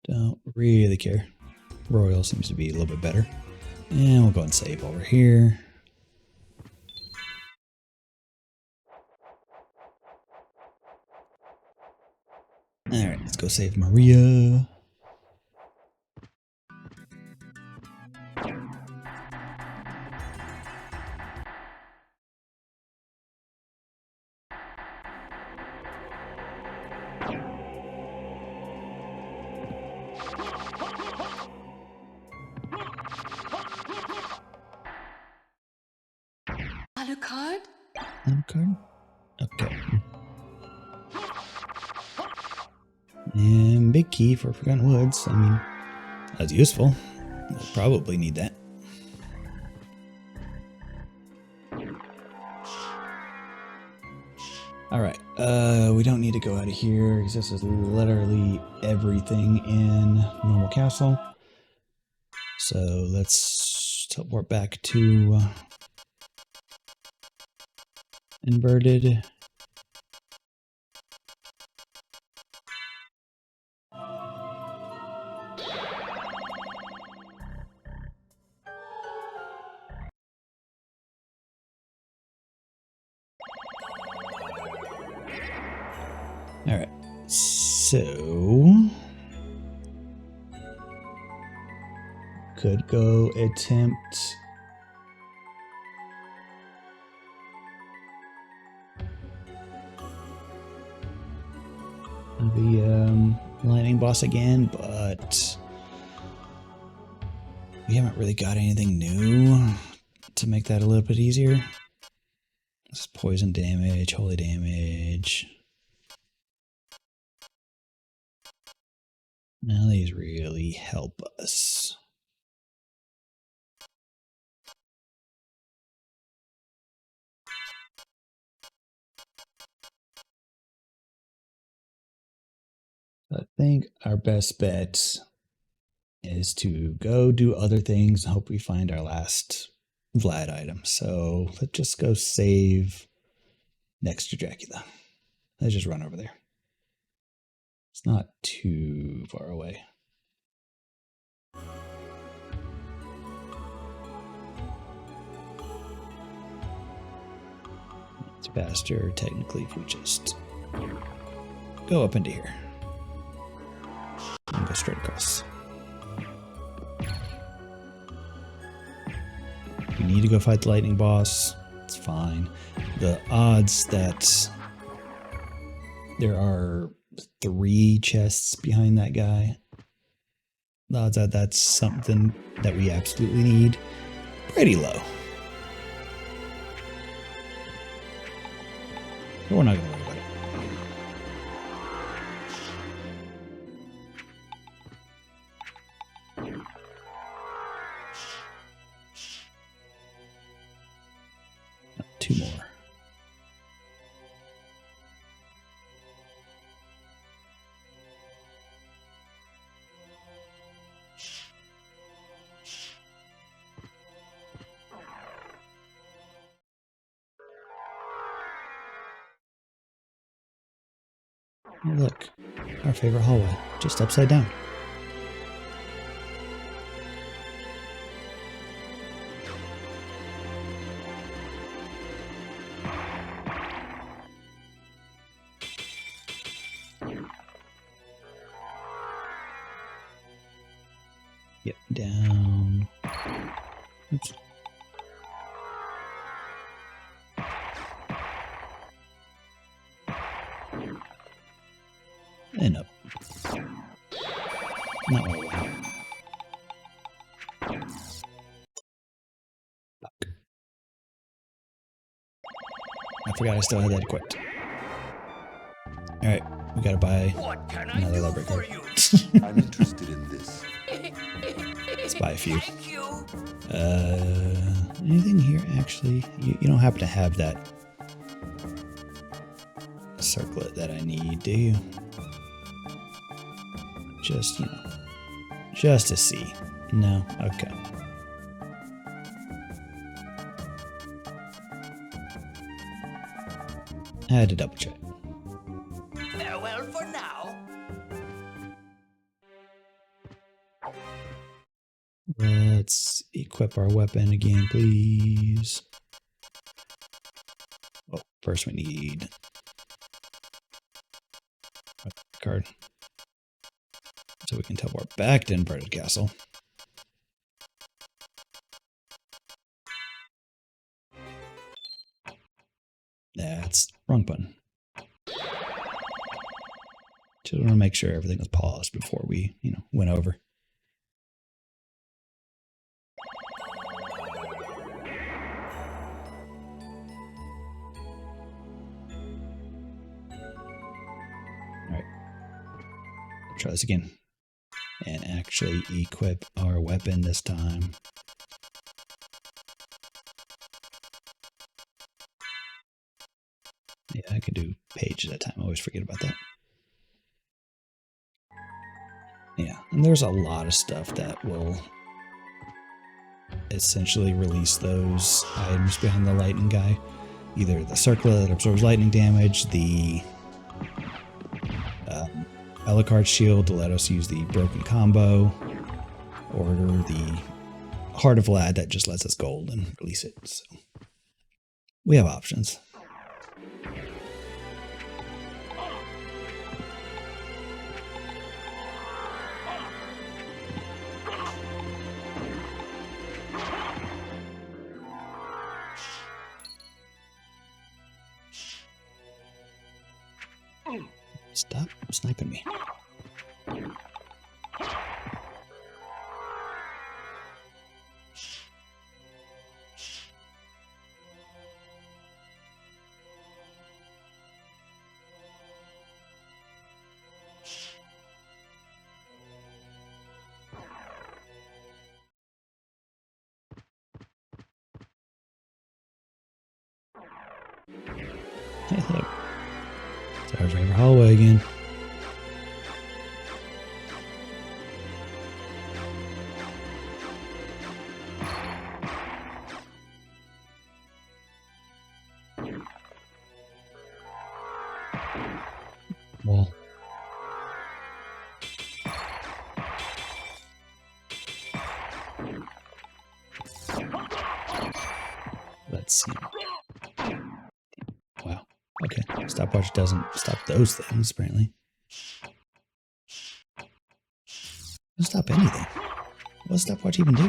Don't really care. Royal seems to be a little bit better. And we'll go and save over here. Alright, let's go save Maria. Alucard? Alucard? Okay. And big key for Forgotten Woods. I mean, that's useful. We'll probably need that. Alright, we don't need to go out of here because this is literally everything in normal castle. So let's teleport back to inverted. All right, so could go attempt the lightning boss again, but we haven't really got anything new to make that a little bit easier. This is poison damage, holy damage. Now these really help us. I think our best bet is to go do other things and hope we find our last Vlad item. So let's just go save next to Dracula. Let's just run over there. It's not too far away. It's faster, technically, if we just go up into here and go straight across. If we need to go fight the lightning boss, it's fine. The odds that there are 3 chests behind that guy, the odds that that's something that we absolutely need, pretty low. But we're not going to worry about it. Two more. Oh, look, our favorite hallway, just upside down. Yep, down. Oops. And up. Not what I want. Fuck. I forgot I still had that equipped. Alright, we gotta buy another library card. I'm interested in this. Let's buy a few. Anything here actually? You don't happen to have that circlet that I need, do you? Just, you know, just to see. No? Okay. I had to double check. Farewell for now. Let's equip our weapon again, please. Oh, first we need a card. So we can teleport back to Inverted Castle. That's wrong button. Just want to make sure everything was paused before we, went over. All right. Try this again. And actually equip our weapon this time. Yeah, I can do pages at a time. I always forget about that. Yeah, and there's a lot of stuff that will essentially release those items behind the lightning guy. Either the circlet that absorbs lightning damage, the Alucard shield to let us use the broken combo, or the Heart of Vlad that just lets us gold and release it. So we have options. Stop sniping me. Hey, look. It's our favorite hallway again. Wall. Let's see. Wow. Okay. Stopwatch doesn't stop those things, apparently. Doesn't stop anything. What does stopwatch even do?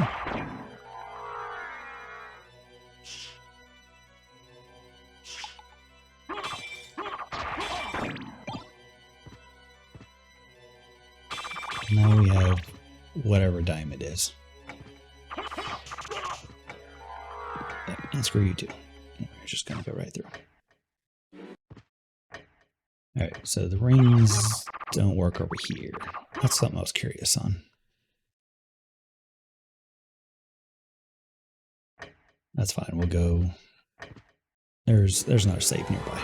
Now we have whatever dime it is. Yeah, and screw you too. We're just gonna go right through. Alright, so the rings don't work over here. That's something I was curious on. That's fine, we'll go. There's another save nearby.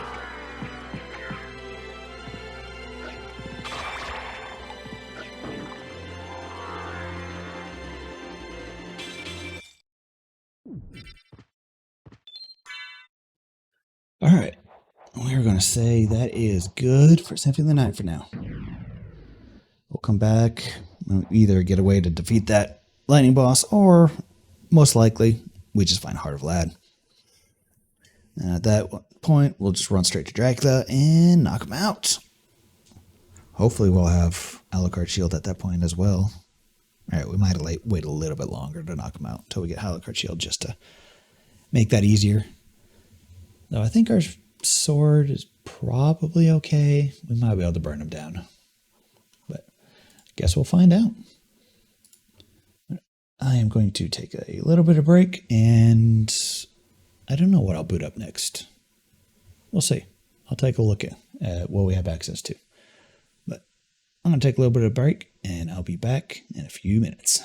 Alright. We're going to say that is good for Symphony of the Night for now. We'll come back. We'll either get a way to defeat that lightning boss, or most likely, we just find Heart of Lad. And at that point, we'll just run straight to Dracula and knock him out. Hopefully, we'll have Alucard Shield at that point as well. Alright, we might wait a little bit longer to knock him out until we get Alucard Shield just to make that easier. Though I think our sword is probably okay. We might be able to burn him down. But I guess we'll find out. I am going to take a little bit of break, and I don't know what I'll boot up next. We'll see. I'll take a look at what we have access to. But I'm going to take a little bit of break, and I'll be back in a few minutes.